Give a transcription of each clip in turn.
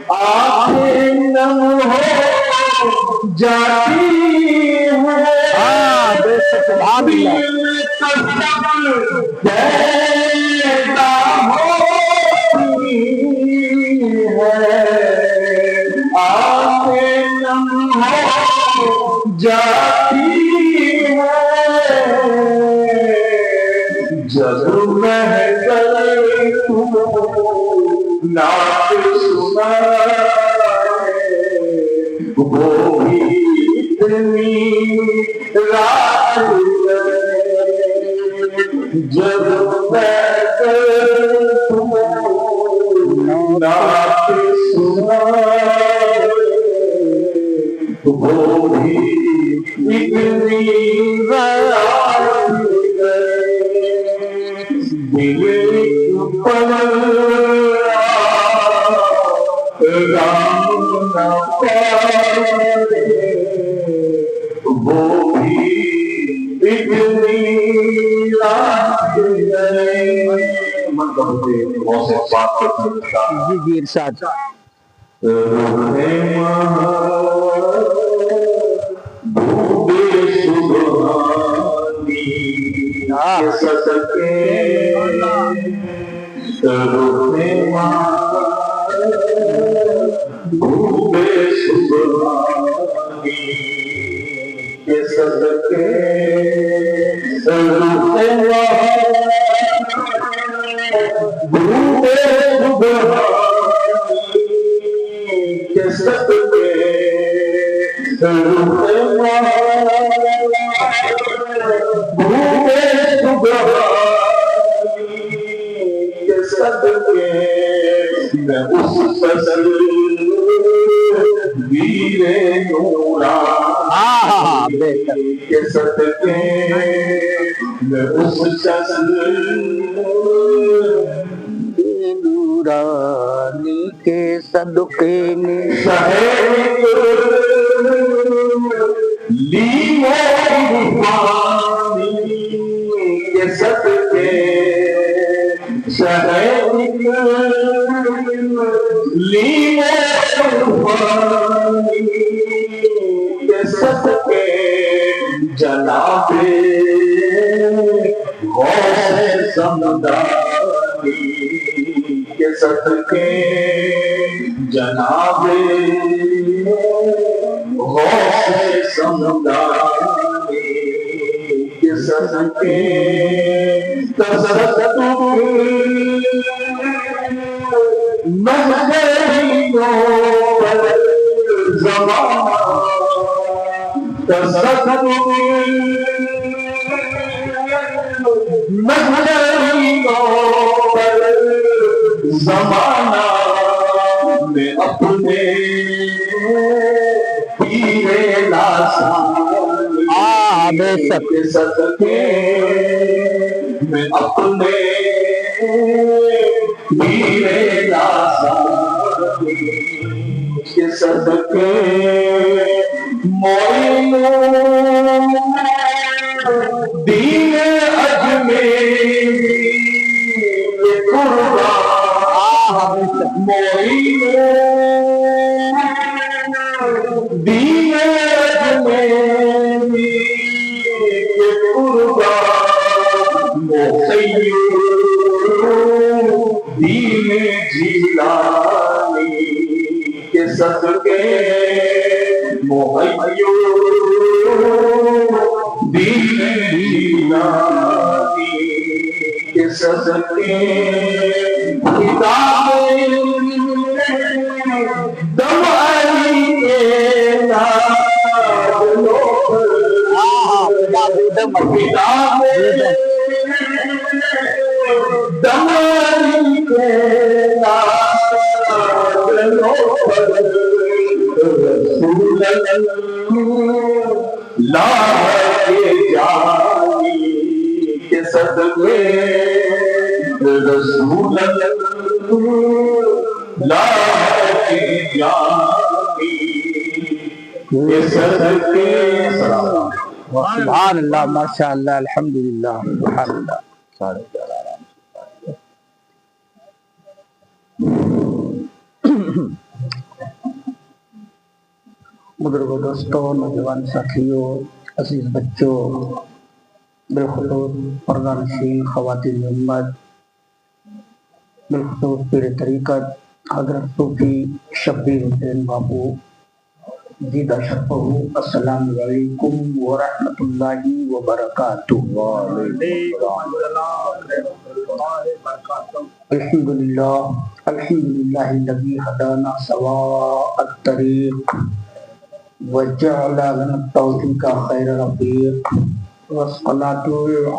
آنکھیں نم جاتی ہے سبحان اللہ پیدا ہوتی ہے آتے لمحوں جاتی ہے جب محفل تو نعت سنائے وہ بھی اتنی رات جب محفل تو نعت سنائے وہ بھی اتنی رات دل پر رام نہ پائے وہ بھی اتنی رات گئے بہت سے بات کرتے جی ارشاد ڈوبے سبحانی صدقے ڈوبے سبحانی کے صدقے ڈوبے سبحانی کے صدقے ڈوبے سبحانی کے صدقے میں اس فصل ویرے نورانی کے صدقے میں اس فصل نورانی کے صدقے میں لی روحانی کے صدقے لی روحانی کے صدقے جناب غوث سمدانی کے صدقے جناب غوث سمدانی کے صدقے تصدق مہدیوں پر زمانہ تصدق مہدیوں پر زمانہ میں اپنے پیرے لاسانی کے صدقے میں اپنے پیرے لاسانی کے صدقے معین دین اجمیری کے قربان معین دین اجمیری کے قربان مخیر دین جیلانی کے صدقے مخیر دین جیلانی کے صدقے کتاب دم علی کے نازلوں پر کتاب دم علی کے نازلوں پر رسول اللہ کے جانی کے صدقے رسول اللہ کے جانی کے صدقے سبحان اللہ ماشاء اللہ الحمدللہ سبحان اللہ بزرگوں، دوستوں، نوجوان ساتھیوں، عزیز بچوں، بالخصوص پردہ نشین خواتین امت، بالخصوص پیر طریقت حضرت صوفی شبیر حسین بابو زیدہ شرفہ، السلام علیکم ورحمۃ اللہ وبرکاتہ۔ الحمدللہ الذی ہدانا سواء الطریق وجعل لنا التوفیق خیر رفیق والصلاة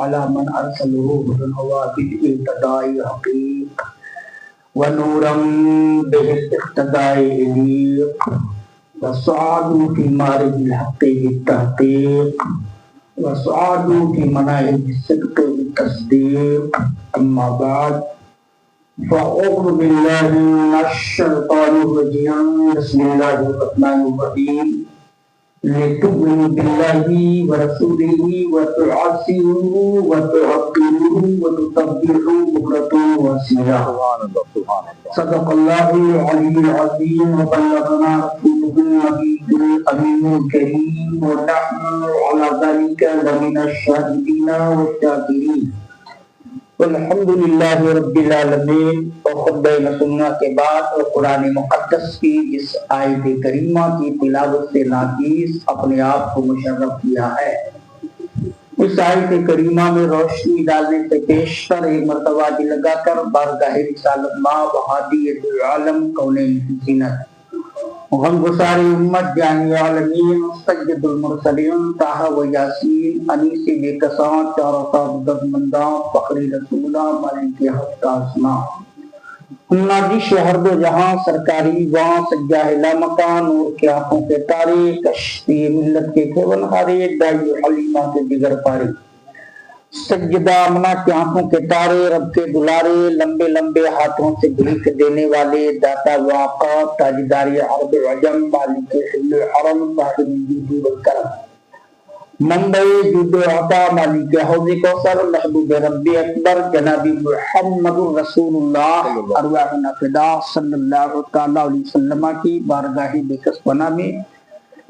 علی من ارسلہ بالہدى بالاہتداء حقیق ونورا به الاقتداء یلیق وسعادوا فی مارج الحق بالتحقیق وسعادوا فی مناہج الصدق بالتصدیق، اما بعد فأعوذ باللہ من الشیطان الرجیم، بسم اللہ الرحمن الرحیم، لتؤمنوا باللہ ورسولہ وتعزروہ وتوقروہ وتسبحوہ بکرۃ وأصیلا۔ صدق اللہ العلی العظیم وبلغنا رسولہ النبی الامین الکریم ونحن علی ذلک لمن الشاہدین والشاکرین، الحمدللہ رب العالمین۔ اور خطبہ سنہ کے بعد اور قرآن مقدس کی اس آیت کریمہ کی تلاوت سے ناچیز اپنے آپ کو مشرف کیا ہے۔ اس آیت کریمہ میں روشنی ڈالنے سے پیشتر ایک مرتبہ دل لگا کر بارگاہ رسالت ماں وحادی العالم کونین کی زینت غم گسار امت جانی عالمین سید المرسلین طٰہٰ و یاسین انیس بے کساں چاروں سابقت منداں فخری رسولہ مالک حق آسماں نادش ہر دو جہاں سرکاری وہاں سجاہ لامکان نور کے آنکھوں کے تارے کشتی ملت کے کھیون ہارے دائی حلیمہ کے دیگر پارے سجدہ امنا کی آنکھوں کے تارے رب کے دلارے لمبے لمبے ہاتھوں سے بھیک دینے والے داتا واقع تاجدار عرب عجم مالک حل حرم صاحب جود والکرم منبع جود و عطا مالک حوض کوثر محبوب رب اکبر جناب محمد رسول اللہ ارواحنا فدا صلی اللہ تعالی علیہ وسلم کی بارگاہ بکس پناہ میں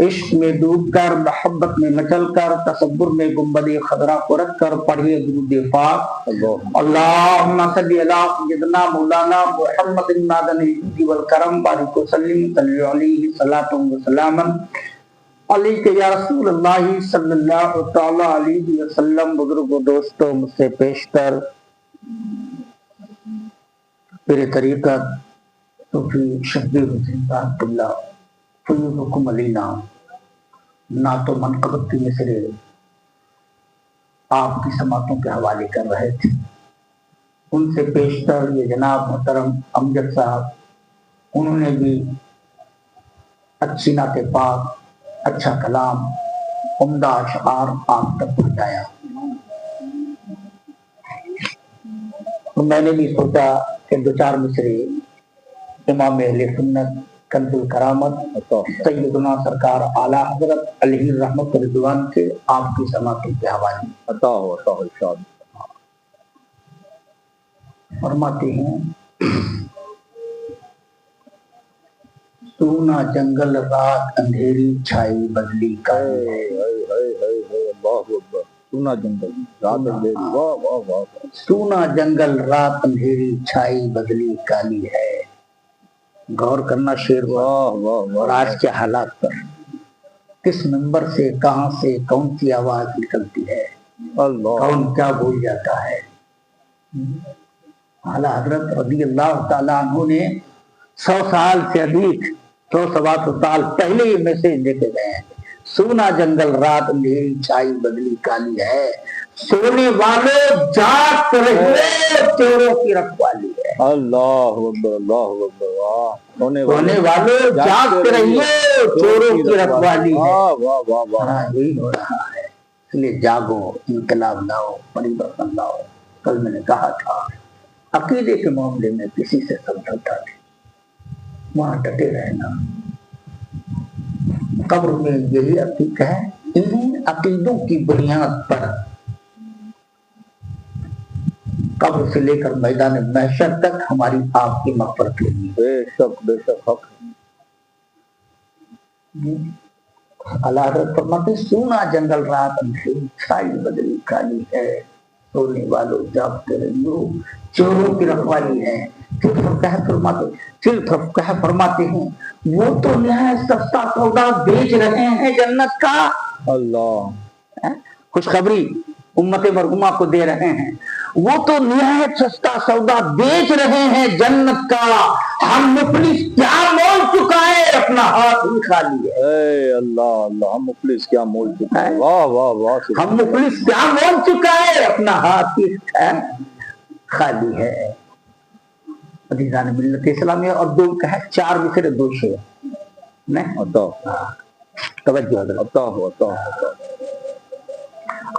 عشق میں ڈوب کر محبت میں مچل کر تصور میں گنبد خضرا کو رکھ کر پڑھیے درود پاک اللہم صلی علی سیدنا مولانا محمد معدن الجود والکرم بارک وسلم صلی علیہ صلاۃ و سلام علیک یا رسول اللہ صلی اللہ تعالی علیہ وسلم۔ بزرگوں، دوستوں، مجھ سے پیشتر پیر طریقت صوفی شبیر حسین رحمۃ اللہ فیض حکم علینا نعت و منقبت کی مصرے آپ کی سماعتوں کے حوالے کر رہے تھے۔ ان سے پیشتر یہ جناب محترم امجد صاحب، انہوں نے بھی اچھی نعت پاک، اچھا کلام، عمدہ اشعار آپ تک پہنچایا۔ میں نے بھی سوچا کہ دو چار مصرے امام اہل سنت کنز الکرامت سیدنا سرکار اعلیٰ حضرت علیہ رحمت رضوان کے آپ کی سماعتوں کے حوالے عطا ہو ارشاد فرماتے ہیں، سونا جنگل رات اندھیری چھائی بدلی کا سونا جنگل رات اندھیری، سونا جنگل رات اندھیری چھائی بدلی کالی ہے۔ غور کرنا شعر اور آج کے حالات پر، کس منبر سے کہاں سے کون سی آواز نکلتی ہے، کون کیا بول جاتا ہے۔ اعلیٰ حضرت رضی اللہ تعالیٰ عنہ نے 100 سال سے ادھک 100 سال پہلے یہ میسج دے کے گئے ہیں، سونا جنگل رات اندھیری چھائی بدلی کالی ہے، سونے والوں جاگ رہیے چوروں کی رکھوالی ہے۔ اللہ اکبر، اللہ اکبر، سونے والوں جاگ رہیے چوروں کی رکھوالی ہے۔ یہی ہو رہا ہے، اس لیے جاگو، انقلاب لاؤ، پریورتن لاؤ۔ کل میں نے کہا تھا عقیدے کے معاملے میں کسی سے سمجھوتا نہیں، وہاں ڈٹے رہنا۔ قبر میں یہی عقیدہ ہے، انہیں عقیدوں کی بنیاد پر قبر سے لے کر میدان محشر تک ہماری آپ کی مغفرت ہوگی۔ بے شک، بے شک حق۔ अल्लाह हज़रत फरमाते सूना जंगल रात अंधेरी छाई बदली काली है, सोने वालों जागते रहियो चोरों की रखवाली है। फिर फरमाते हैं वो तो नहायत सस्ता सौदा बेच रहे हैं जन्नत का। अल्लाह, खुशखबरी उम्मत मरहुमा को दे रहे हैं, वो तो निहायत सस्ता सौदा बेच रहे हैं जन्नत का। हम मुफलिस क्या मोल चुकाए अपना हाथ ही खाली है। ए अल्लाह अल्लाह, हम मुफलिस क्या मोल चुकाए। वाह वाह वाह, हम मुफलिस क्या मोल चुकाए अपना हाथ ही खाली है। अजीज़ान मिल्लत इस्लामिया और दो कहे चार में से दो शेर नहीं तवज्जो अता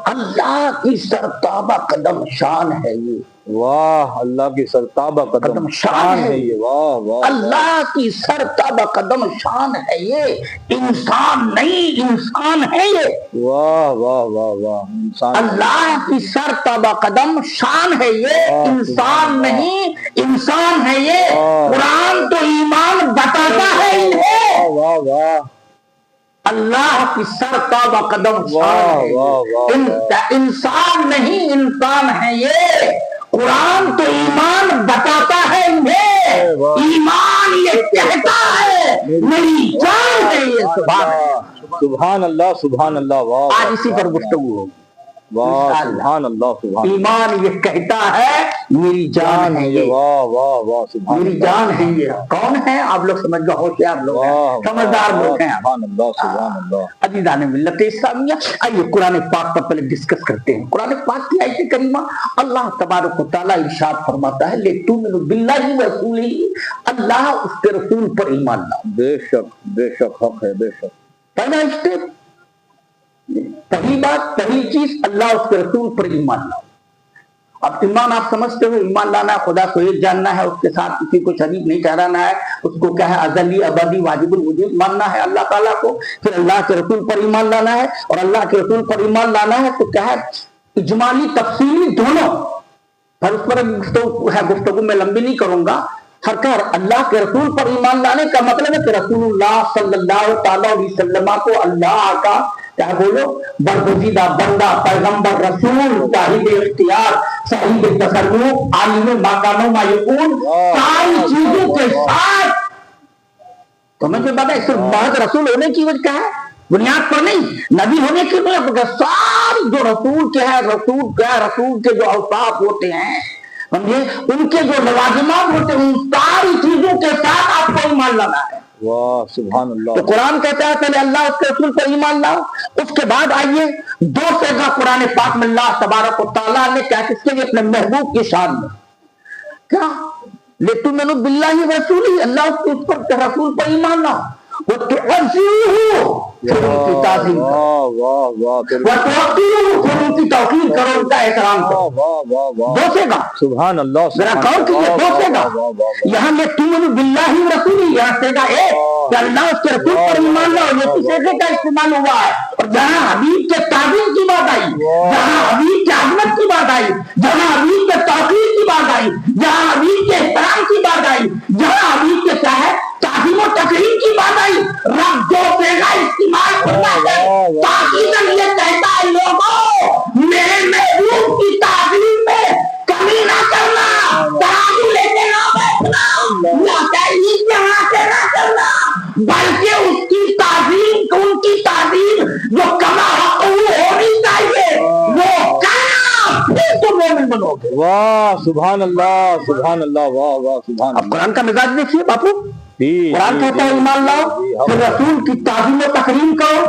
अल्लाह की सरताबा कदम शान है ये। वाह, अल्लाह की सरताबा कदम शान है ये। वाह वाह, अल्लाह की सरताबा कदम शान है ये, इंसान नहीं इंसान है ये। वाह वाह वाह वाह, इंसान। अल्लाह की सरताबा कदम शान है ये, इंसान नहीं इंसान है ये। कुरान तो ईमान बताता है इन्हें। वाह वाह, अल्लाह की सरताबा कदम शान है, इंसान नहीं इंसान है ये। कुरान तो ईमान बताता है इन्हें, ईमान ये कहता है मेरी जान है ये। सुभान अल्लाह सुभान अल्लाह। वाह, आज इसी पर गुफ्तगू होगी। वाह सुभान अल्लाह सुभान। ईमान ये कहता है मेरी जान है ये। वाह वाह वाह, सुभान मेरी जान है ये। कौन है आप लोग समझ गए, होशियार लोग हैं, समझदार लोग हैं। सुभान अल्लाह सुभान अल्लाह। अजीज़ान मिल्लत इस्लामिया, आइए कुरान पाक पर पहले डिस्कस करते हैं। कुरान पाक की आयत करीमा अल्लाह तबारक व तआला इरशाद फरमाता है लेतुमिनु बिल्लाहि व रसूलिही, अल्लाह उसके रसूल पर ईमान लाओ। बेशक बेशक हक है, बेशक। पहला स्टेप, पहली बात, पहली चीज अल्लाह उसके रसूल पर ईमान लाओ। अब ईमान आप समझते हो, ईमान लाना है खुदा को एक जानना है, उसके साथ किसी को शरीक नहीं ठहराना है, उसको क्या है अज़ली अबदी वाजिबुल वजूद मानना है अल्लाह ताला को। फिर अल्लाह के रसूल पर ईमान लाना है, और अल्लाह के रसूल पर ईमान लाना है तो क्या है इजमाली तफसीली दोनों। पर उस पर गुफ्तगू में लंबी नहीं करूंगा। हरकार अल्लाह के रसूल पर ईमान लाने का मतलब है कि रसूलुल्लाह सल्लल्लाहु अलैहि वसल्लम को अल्लाह का क्या बोलो बरगुज़ीदा बंदा, पैगंबर, रसूल, साहिब इख्तियार, साहिब तसल्लुक, आलिम माकानो मायून, सारी चीजों के साथ तो मुझे पता है सिर्फ महज रसूल होने की वजह क्या है, बुनियाद पर नहीं, नबी होने की वजह सारी जो रसूल के है, रसूल के जो औसाफ होते हैं समझे, उनके जो लवाजिमात होते हैं, उन सारी चीजों के साथ आपको ईमान लाना है। वाह सुभान अल्लाह। तो कुरान कहता है पहले अल्लाह उसके रसूल पर ईमान लाओ, उसके बाद आइए दो जगह कुरान पाक में अल्लाह तबारक व तआला ने क्या किसके लिए अपने महबूब की शान में क्या लेतुमिनु बिल्लाहि व रसूलिही, अल्लाह उस पर रसूल पर ईमान लाओ, वो तो उनकी ताज़ीम उनकी तौकीर करो, उनका एहतराम करो। दोसेगा सुभान अल्लाह। जरा कौन कीजिए दोसेगा। यहाँ में तुम बिल्लाहि व रसूलिही, यहाँ सेगा एक अल्लाह उसके रसूल पर ईमान लाओ, ये किसी का इस्तेमाल हुआ है। और जहाँ हबीब के ताज़ीम की बात आई, जहाँ हबीब के अज़मत की बात आई, जहाँ हबीब के तौकीर की बात आई, जहाँ हबीब के एहतराम की बात आई, जहाँ हबीब के चाहे ताज़ीम और तकरीम की बात आई, रब जो देगा इस्तेमाल करना है। ताक़ीदन ये कहता है लोगों मेरे महबूब की ताज़ीम में कमी ना करना, तराजू लेके ना बैठना, ना तहरीक यहाँ से ना करना, बल्कि उसकी ताज़ीम, उनकी ताज़ीम जो कमा हक़ होनी चाहिए वो करना, फिर तुम मोमिन बनोगे। वाह सुभान अल्लाह सुभान अल्लाह। वाह वाह सुभान। अब कुरान का मिजाज देखिए बापू, कुरान कहता है ईमान लाओ, फिर रसूल की ताज़ीम और तकरीम करो।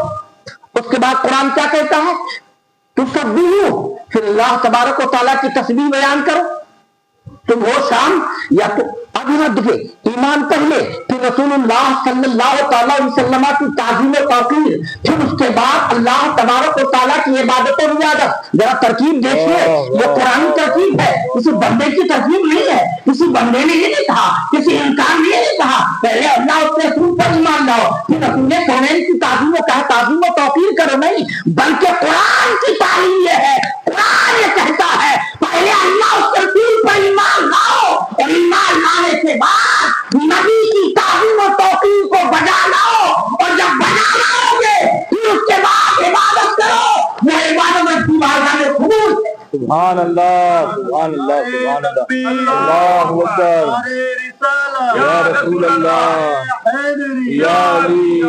उसके बाद कुरान क्या कहता है तुसब्बिहू, फिर अल्लाह तबारक व तआला की तस्बीह बयान करो। तुम हो शाम या तो अब यहाँ देखिए ईमान पहले, फिर रसूलुल्लाह सल्लल्लाहु अलैहि वसल्लम की ताज़ीम और तौक़ीर, फिर उसके बाद अल्लाह तबारक व तआला की इबादत और इबादत। जरा तरकीब देखिए, ये कुरानी तरकीब है, किसी बंदे की तरकीब नहीं है, किसी बंदे ने ये नहीं कहा, किसी इंसान ने नहीं कहा। पहले अल्लाह उसके रसूल पर ईमान लाओ, फिर रसूल कौनैन की ताज़ीम और तौक़ीर करो, नहीं बल्कि कुरान की तालीम ये है। कुरान ये कहता है पहले अल्लाह उसके रसूल पर ईमान लाओ, और ईमान लाने के बाद नबी की ताज़ीम और तौक़ीर को बजा लाओ, और जब बजा लाओगे سبحان اللہ سبحان اللہ سبحان اللہ اللہ اکبر یا رسول اللہ یا علی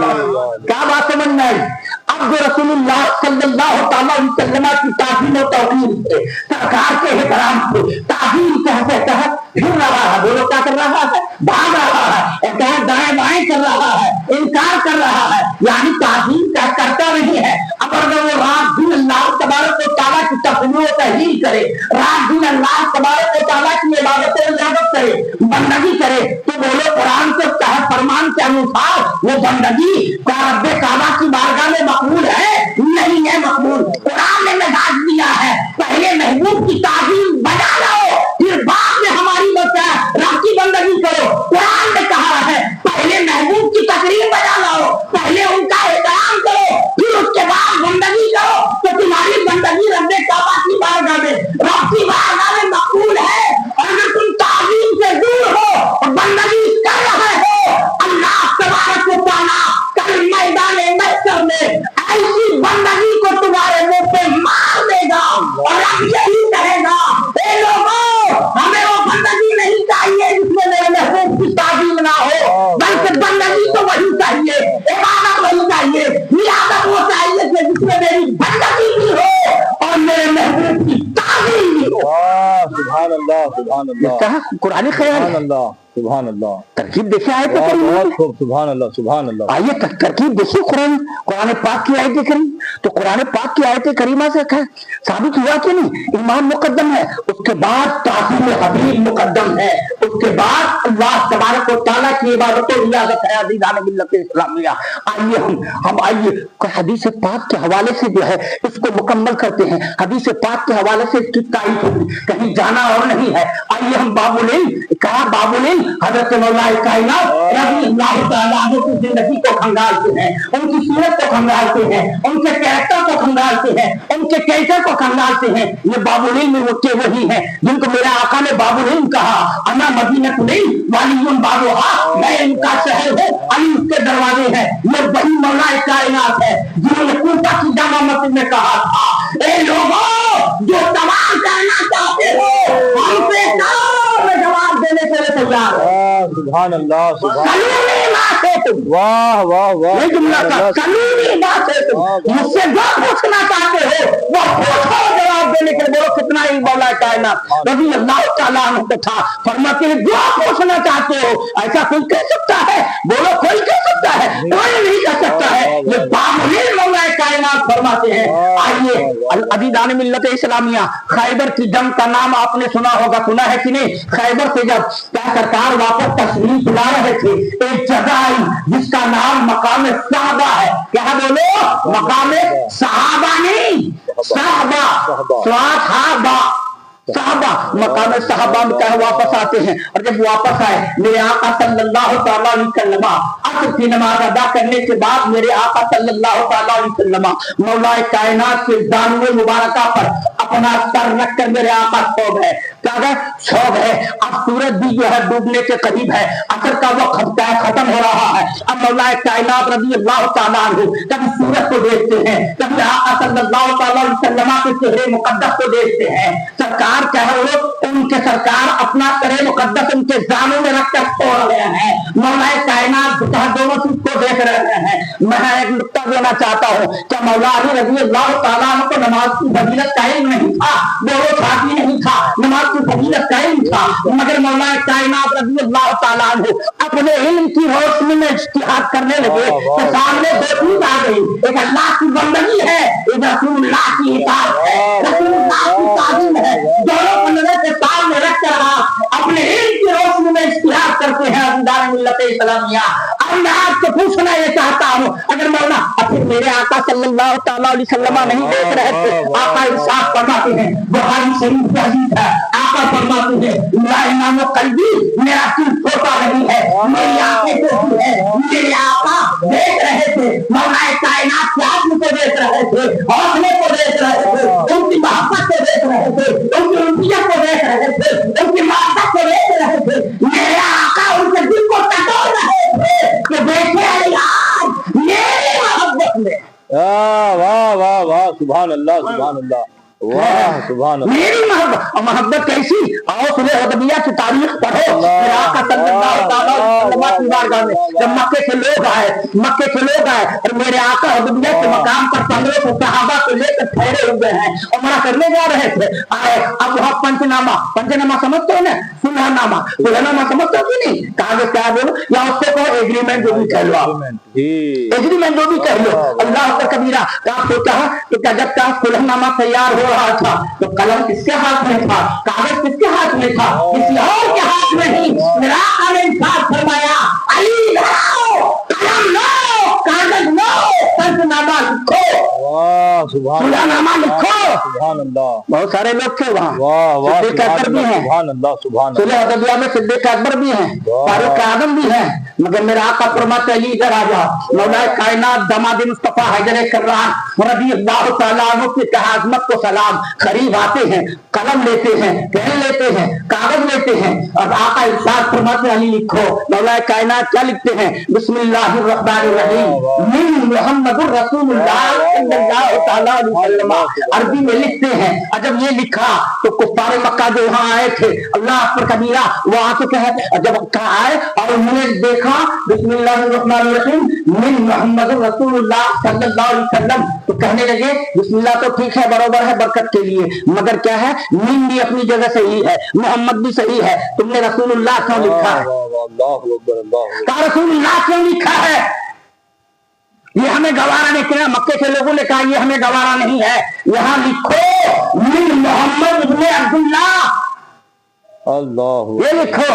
کیا بات سمجھ میں آئی؟ اب جو رسول اللہ صلی اللہ تعالیٰ علیہ وسلم کی تعظیم و توقیر سے سرکار کے احترام سے تعظیم کہتے تحت پھر رہا ہے، بولو کیا کر رہا ہے؟ بھاگ رہا ہے، دائیں بائیں کر رہا ہے، انکار کر رہا ہے، یعنی تعظیم کرتا نہیں ہے۔ اب اگر وہ رات دن اللہ تبارک و تعالیٰ کی تسبیح و تحلیل کرے، رات دن اللہ تبارک و تعالیٰ کی عبادت و رعایت کرے، بندگی کرے، تو بولو قرآن کے تحت فرمان کے انوسار وہ بندگی کیا رب کعبہ کی بارگاہ میں مقبول ہے؟ نہیں ہے مقبول۔ قرآن نے مزاج دیا ہے پہلے محبوب کی تعظیم بجا لاؤ، پھر بعد میں ہماری رب کی بندگی کرو۔ قرآن نے کہا ہے پہلے محبوب کی تقریر بجا لاؤ، پہلے ان کا احترام کرو، پھر اس کے بعد بندگی کرو، تو تمہاری بندگی رب کعبہ کی بارگاہ میں رب کی بارگاہ میں مقبول ہے۔ اور اگر تم تعظیم سے دور ہو اور بندگی کر رہے ہو، اللہ تبارک و تعالیٰ کل میدان محشر میں ایسی بندگی کو تمہارے منہ پہ مار دے گا اور اب یہی کہے گا اے لوگوں ہمیں وہ بندگی نہیں چاہیے جس میں میرے محبوب کی تعظیم نہ ہو، بلکہ بندگی تو وہی چاہیے، عبادت وہی چاہیے، عبادت وہ چاہیے کہ جس میں میری بندگی بھی ہو اور میرے محبوب کی تعظیم بھی ہو۔ سبحان اللہ سبحان اللہ قرآن خیال سبحان اللہ سبحان اللہ ترکیب دیکھیے آئے تو بہت خوب سبحان اللہ سبحان اللہ۔ آئیے ترکیب دیکھیے قرآن پاک کی آیت کریم، تو قرآن پاک کی آیت کریمہ سے ثابت ہوا کہ نہیں ایمان مقدم ہے، اس کے بعد تعظیم حبیب مقدم ہے، اس کے بعد اللہ تبارک و تعالیٰ کی عبادت و ریاضت ہے۔ عزیزان ملت اسلامیہ آئیے ہم آئیے حدیث پاک کے حوالے سے جو ہے اس کو مکمل کرتے ہیں۔ حدیث پاک کے حوالے سے اس کی تائید ہوگی، کہیں جانا اور نہیں ہے۔ آئیے ہم بابولین حضرت مولا کائنات رضی اللہ تعالیٰ عنہ کی زندگی کو کھنگالتے ہیں، ان کی سیرت کو کھنگالتے ہیں، ان کے کیریکٹر کو کھنگالتے ہیں، ان کے کیریکٹر کو کھنگالتے ہیں۔ یہ بابولین میں وہی ہیں جن کو میرے آقا نے بابولین کہا، انا مدینۃ والی بابوہا، میں ان کا شہر ہوں، علی اس کے دروازے ہیں۔ یہ وہی مولا کائنات ہے جنہوں نے کوفہ کی جامع مسجد میں کہا تھا اے لوگوں جو سوال کرنا چاہتے ہو ہم سے جواب دینے کے لیے تیار ہے۔ سبحان اللہ سبحان قانونی بات ہے تم، واہ واہ واہ یہ جملہ تھا، قانونی بات ہے تم، مجھ سے جو پوچھنا چاہتے ہو وہ پوچھو، جواب دینے کے لیے۔ بولو کتنا ہی مولا کائنات رضی اللہ تعالیٰ عنہ کو تھا، فرماتے ہیں جو پوچھنا چاہتے ہو۔ ایسا کوئی کہہ سکتا ہے؟ بولو کوئی کہہ سکتا ہے؟ کوئی نہیں کہہ سکتا ہے۔ یہ بابولین مولا کائنات فرماتے ہیں۔ آئیے عزیزان ملت اسلامیہ، خیبر کی جنگ کا نام آپ نے سنا ہوگا، سنا ہے کہ نہیں؟ خیبر سے جب کیا سرکار واپس تشریف لا رہے تھے، ایک جگہ آئی جس کا نام مقام صحابہ ہے۔ کیا بولو؟ مقام صحابہ نہیں، صحابہ مقام صحابہ میں کیا واپس آتے ہیں۔ اور جب واپس آئے میرے آقا صلی اللہ تعالیٰ علیہ وسلم عصر کی نماز ادا کرنے کے بعد میرے آقا صلی اللہ تعالیٰ علیہ وسلم مولا کائنات کے دانوے مبارکہ پر اپنا سر رکھ کر میرے آقا سو گئے۔ سو گئے، اب سورج بھی جو ہے ڈوبنے کے قریب ہے، عصر کا وقت ختم ہو رہا ہے۔ اب مولا کائنات رضی اللہ تعالیٰ عنہ کبھی سورج کو دیکھتے ہیں، کبھی آقا صلی اللہ تعالیٰ علیہ وسلم کے چہرے مقدس کو دیکھتے ہیں۔ سرکار ان کے سرکار اپنا سر مقدس ان کے زانوں میں رکھ کر سو رہے ہیں، مولا کائنات دونوں چیز کو دیکھ رہے ہیں۔ میں ایک نقطہ دینا چاہتا ہوں، کیا مولا علی رضی اللہ تعالیٰ عنہ کو نماز کی فضیلت کا علم نہیں تھا؟ وہ ساتھی نہیں تھا، نماز کی فضیلت کا علم تھا، مگر مولا کائنات رضی اللہ تعالیٰ عنہ اپنے علم کی روشنی میں اجتہاد کرنے لگے تو سامنے دو چیز آ گئی، ایک اللہ کی بندگی ہے، ایک رسول اللہ کی اطاعت ہے، رسول اللہ کی تعظیم ہے۔ دونوں بندے کے سامنے رکھ کر آپ اپنے علم کی روشنی میں اجتہاد کرتے ہیں۔ عزیزان ملت اسلامیہ، اب میں آپ سے پوچھنا یہ چاہتا ہوں، اگر مولا پھر میرے آقا صلی اللہ تعالیٰ علیہ وسلم نہیں دیکھ رہے تھے، آقا ارشاد فرماتے ہیں، بخاری شریف کی حدیث ہے، آقا فرماتے ہیں لا انام قلبی، میرا دل چھوٹا نہیں ہے، میری آنکھیں چھوٹی ہے، میرے آقا دیکھ رہے تھے، مولا کائنات کے آدمی کو دیکھ رہے تھے، حوصلے کو دیکھ رہے تھے، ان کی محبت کو دیکھ رہے تھے، ان کی رنجیت کو دیکھ رہے تھے، ان کی محبت کو دیکھ رہے تھے۔ میرے آقا ان کے دل کو ٹٹول رہے تھے کہ دیکھے یار میری محبت میں واہ واہ واہ سبحان اللہ سبحان اللہ वाह सुभान अल्लाह। मेरी मोहब्बत कैसी, आओ सुलह हुदैबिया की तारीख पढ़ो। मेरे आका सल्लल्लाहु अलैहि वसल्लम की बारगाह में जब मक्के से लोग आए और मेरे आका हुदैबिया के मकाम पर 1500 सहाबा को लेकर ठहरे हुए हैं, उमरा करने जा रहे थे। आए, अब वहाँ पंचनामा समझते हो ना, सुलहनामा समझते हो कि नहीं? कहा क्या बोलो, या उससे को एग्रीमेंट जो भी कह लो, एग्रीमेंट जो भी कह लो। अल्लाह का कबीरा। सोचा कि जब तक सुलहनामा तैयार हो रहा था तो कलम किसके हाथ में था, कागज किसके हाथ में था? किसी और के हाथ में नहीं। मेरा आका ने इरशाद फरमाया, अली लो, कलम लो, कागज लो, पंचनामा लिखो, सुलहनामा लिखो। बहुत सारे लोग थे वहाँ, सिद्दीक अकबर भी हैं, सुलह हुदैबिया में सिद्दीक अकबर भी हैं, फारूक आजम भी हैं, मगर मेरा आका फरमाते अली इधर आ जाओ। मौलाए कायनात दमाद मुस्तफा हैदर कररान रज़ी अल्लाह तआला अन्हु की आज़मत को सलाम। करीब आते हैं, कलम लेते हैं, पेन लेते हैं, कागज लेते हैं और आका इरशाद फरमाते अली लिखो। मौलाए कायनात क्या लिखते हैं? बिस्मिल्लाहिर रहमानिर रहीम मिन मुहम्मदुर रसूलुल्लाह सल्लल्लाहु तआला अलैहि वसल्लम। अरबी में लिखते हैं। और जब ये लिखा तो कुफ्फार मक्का जो वहां आए थे, अल्लाह पर कबीरा, वो आ चुके हैं। जब आए और उन्होंने देखा बिस्मिल्लाहिर रहमानिर रहीम मिन मुहम्मदुर रसूलुल्लाह सल्लल्लाहु अलैहि वसल्लम, तो कहने लगे बिस्मिल्लाह तो ठीक है, बराबर है, बरकत के लिए, मगर क्या है, मिन भी अपनी जगह सही है, मोहम्मद भी सही है, तुमने रसूलुल्लाह क्यों लिखा है? कहा रसूलुल्लाह क्यों लिखा है? ये हमें गवारा नहीं किया। मक्के के लोगों ने कहा ये हमें गवारा नहीं है, यहाँ लिखो मिन मोहम्मद इब्ने अब्दुल्लाह, ये लिखो।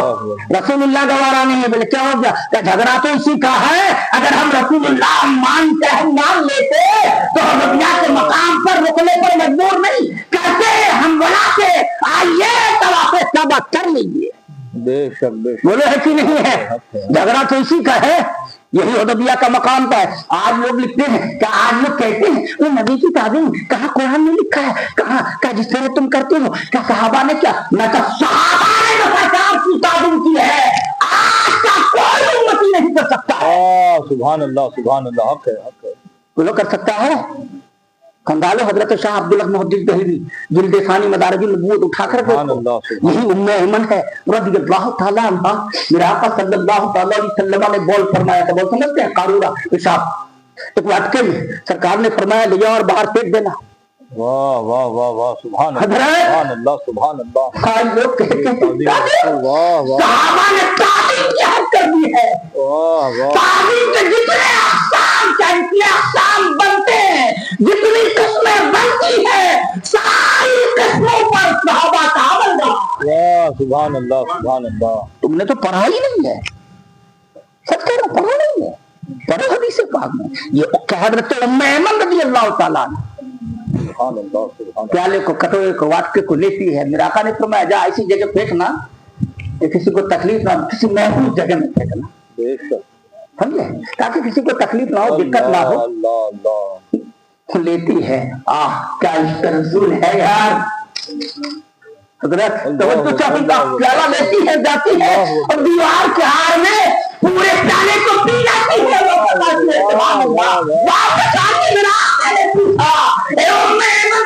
रसूलुल्लाह गवारा नहीं है। बोले क्या हो गया? झगड़ा तो इसी का है। अगर हम रसूलुल्लाह मानते हैं, मान लेते तो हुदैबिया के मकाम पर रुकने पर मजबूर नहीं करते, हम बुलाते, आइए तवाफ़े काबा कर लीजिए। बोले है कि नहीं है? झगड़ा तो इसी का है, यही हुदैबिया का मकाम का है। आज लोग लिखते हैं, क्या आज लोग कहते हैं वो नबी की ताज़ीम कहाँ कुरान में लिखा है, कहाँ जिस तरह तुम करते हो, क्या सहाबा ने क्या? मैं कहा सहाबा ने सरकार की ताज़ीम की है, आज का कोई उम्मती नहीं कर सकता है। सुभान अल्लाह, सुभान अल्लाह, हक है। बोलो कर सकता है? खंडालो हजरत शाह अब्दुल हक मुहद्दिस दहलवी जिल्द सानी मदारिजुन नबूवत उठाकर यही उम्मे ऐमन है रज़ियल्लाहु तआला अन्हा। मेरे आका सल्लल्लाहु तआला अलैहि वसल्लम ने बोल फरमाया था, बोल समझते हैं, कारूरा पेशाब एक वाटके में सरकार ने फरमाया ले जाओ और बाहर फेंक देना। वाह वाह वाह वाह, सुभान अल्लाह, सुभान अल्लाह। आज लोग कहते हैं सहाबा ने ताज़ीम की हद कर दी है। ताज़ीम के जितने अक़साम चाहिए, जितने अक़साम बनते हैं, जितनी किस्में बनती है, सारी किस्मों पर सहाबा का अमल रहा। सुभान अल्लाह, सुभान अल्लाह। तुमने तो पढ़ा ही नहीं है, सच कह रहा हूं, पढ़ा नहीं है। पढ़ो हदीस पाक में ये क्या हज़रत उम्मे ऐमन रज़ियल्लाहु तआला प्याले को, कटोरे को, वाटके को लेती है। मेरे आका ने फरमाया जा ऐसी जगह फेंकना किसी को तकलीफ ना, किसी महफूज जगह में फेंकना, समझे, ताकि किसी को तकलीफ ना हो, दिक्कत ना हो। लेती है, क्या इसका रसूल है यार। तो प्याला लेती है, जाती है और दीवार के हार में पूरे प्याले को पी जाती है।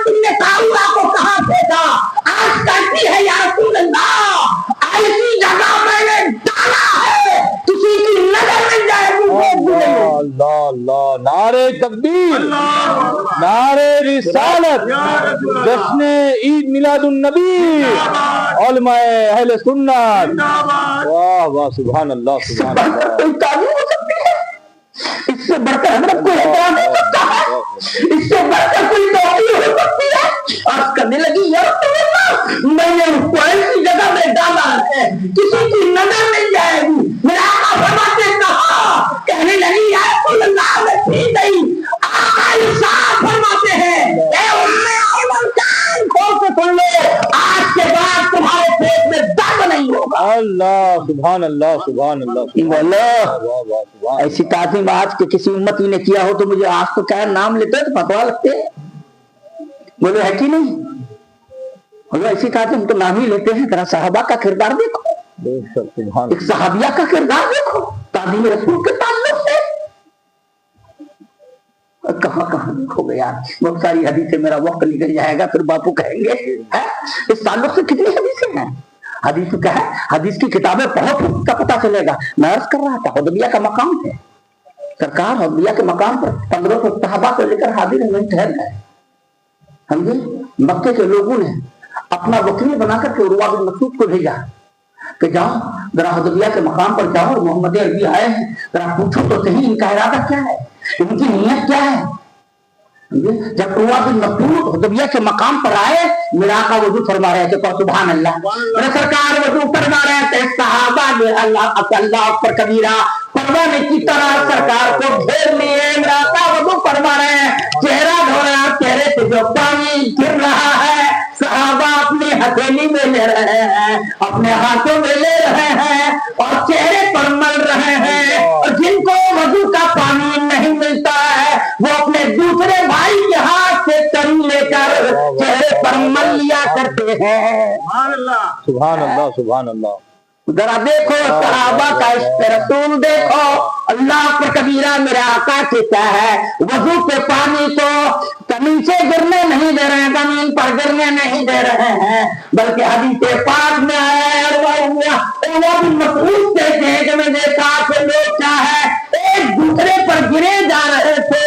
तुमने कारूरा को कहाँ फेंका? आज कहती है या रसूल अल्लाह, ऐसी जगह मैंने डाला है किसी की नजर नहीं जाएगी। अल्लाह अल्लाह, नारे तकबीर, नारे रिसालत, जश्न ईद मिलादुन नबी, उलमाए अहले सुन्नत। वाह वाह, सुभान अल्लाह, सुभान अल्लाह। इससे बढ़कर हजरत कोई एहतराम हो सकता है? इससे बढ़कर कोई नौकरी हो सकती है? आज करने लगी यार, मैंने उसको ऐसी जगह में डाला है किसी की नजर नहीं जाएगी। मेरा आका फरमाते कहा, कहने लगी यार अल्लाह में पी गई। आका इरशाद फरमाते हैं, ए उम्मे ऐमन कान खोल के सुन लो, आज के बाद तुम्हारे पेट में दर्द नहीं होगा। अल्लाह, सुभान अल्लाह, सुभान अल्लाह। ऐसी ताज़ीम आज के किसी उम्मती ने किया हो तो मुझे आज तो क्या नाम लेते तो फतवा लगते, बोले है कि नहीं? बोलो ऐसी ताज़ीम तो नाम ही लेते हैं। जरा साहबा का किरदार देखो, एक सहाबिया का किरदार देखो ताज़ीम रसूल के ताल्लुक से। کہاں کہاں ہو گیا, بہت ساری حدیثیں, میرا وقت نکل جائے گا, پھر باپو کہیں گے اس تعلق سے کتنی حدیثیں ہیں. حدیث کیا ہے, حدیث کی کتابیں پڑھو تو کا پتہ چلے گا. میں عرض کر رہا تھا حدیبیہ کا مقام ہے, سرکار حدیبیہ کے مقام پر 1500 صحابہ کو لے کر حاضر نہیں ٹھہر گئے. سمجھے, مکے کے لوگوں نے اپنا وکیل بنا کر کے عروہ بن مسعود کو بھیجا کہ جاؤ ذرا حدیبیہ کے مقام پر جاؤ, محمد عربی آئے ہیں, ذرا پوچھو تو صحیح ان کا ارادہ کیا ہے, ان کی نیت کیا ہے. جب عروہ بن مسعود حدیبیہ کے مقام پر آئے, میرا آقا وضو فرما رہے تھے, سبحان اللہ, میرے سرکار وضو فرما رہے تھے, صحابہ نے اللہ اکبر کبیرہ پروانے کی طرح سرکار کو گھیر لیے. میرا آقا وضو فرما رہے ہیں, چہرہ دھو رہے ہیں, چہرے پہ جو پانی گر رہا ہے صحابہ اپنی ہتھیلی میں لے رہے ہیں, اپنے ہاتھوں میں لے رہے ہیں اور چہرے پر مل رہے ہیں. اور جن کو وضو کا پانی نہیں ملتا ہے وہ اپنے دوسرے بھائی کے ہاتھ سے تری لے کر چہرے پر مل لیا کرتے ہیں. سبحان اللہ سبحان اللہ. ذرا دیکھو صحابہ کا عشق رسول, دیکھو اللہ پر کبیرہ میرے آقا کہتا ہے وضو کے پانی کو زمین سے گرنے نہیں دے رہے ہیں, زمین پر گرنے نہیں دے رہے ہیں, بلکہ حدیث پاک میں مسعود کہتے ہیں کہ میں دیکھا کہ لوگ کیا ہے ایک دوسرے پر گرے جا رہے تھے.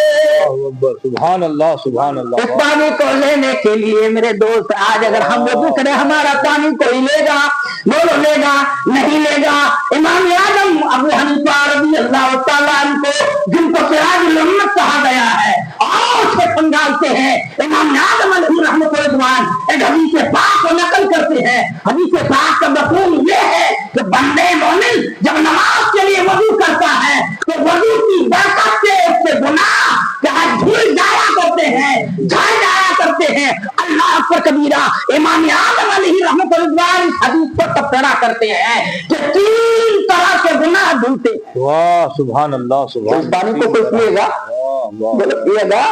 سبحان اللہ سبحان اللہ. اس پانی کو لینے کے لیے میرے دوست آج اگر ہم وضو کریں ہمارا پانی کوئی لے گا, بولو لے گا نہیں لے گا. امام اعظم ابو حنیفہ رضی اللہ تعالیٰ عنہ کو جن کو سراج الامت کہا گیا ہے, اور اس سے سمجھاتے ہیں امام اعظم علیہ رحمۃ اللہ ایک حدیث پاک کو نقل کرتے ہیں. حدیث پاک کا مفہوم یہ ہے کہ بندے مومن جب نماز کے لیے وضو کرتا ہے تو وضو کی برکت سے اس کے گناہ دھل جایا کرتے ہیں, جھڑ جایا کرتے ہیں. اللہ پر کبیرہ امام اعظم علیہ رحمۃ اللہ حدیث پر تبصرہ کرتے ہیں کہ 3 طرح کے گناہ دھلتے ہیں. واہ سبحان اللہ سبحان. اس پانی کو کوئی پیے گا, بولو پیے گا,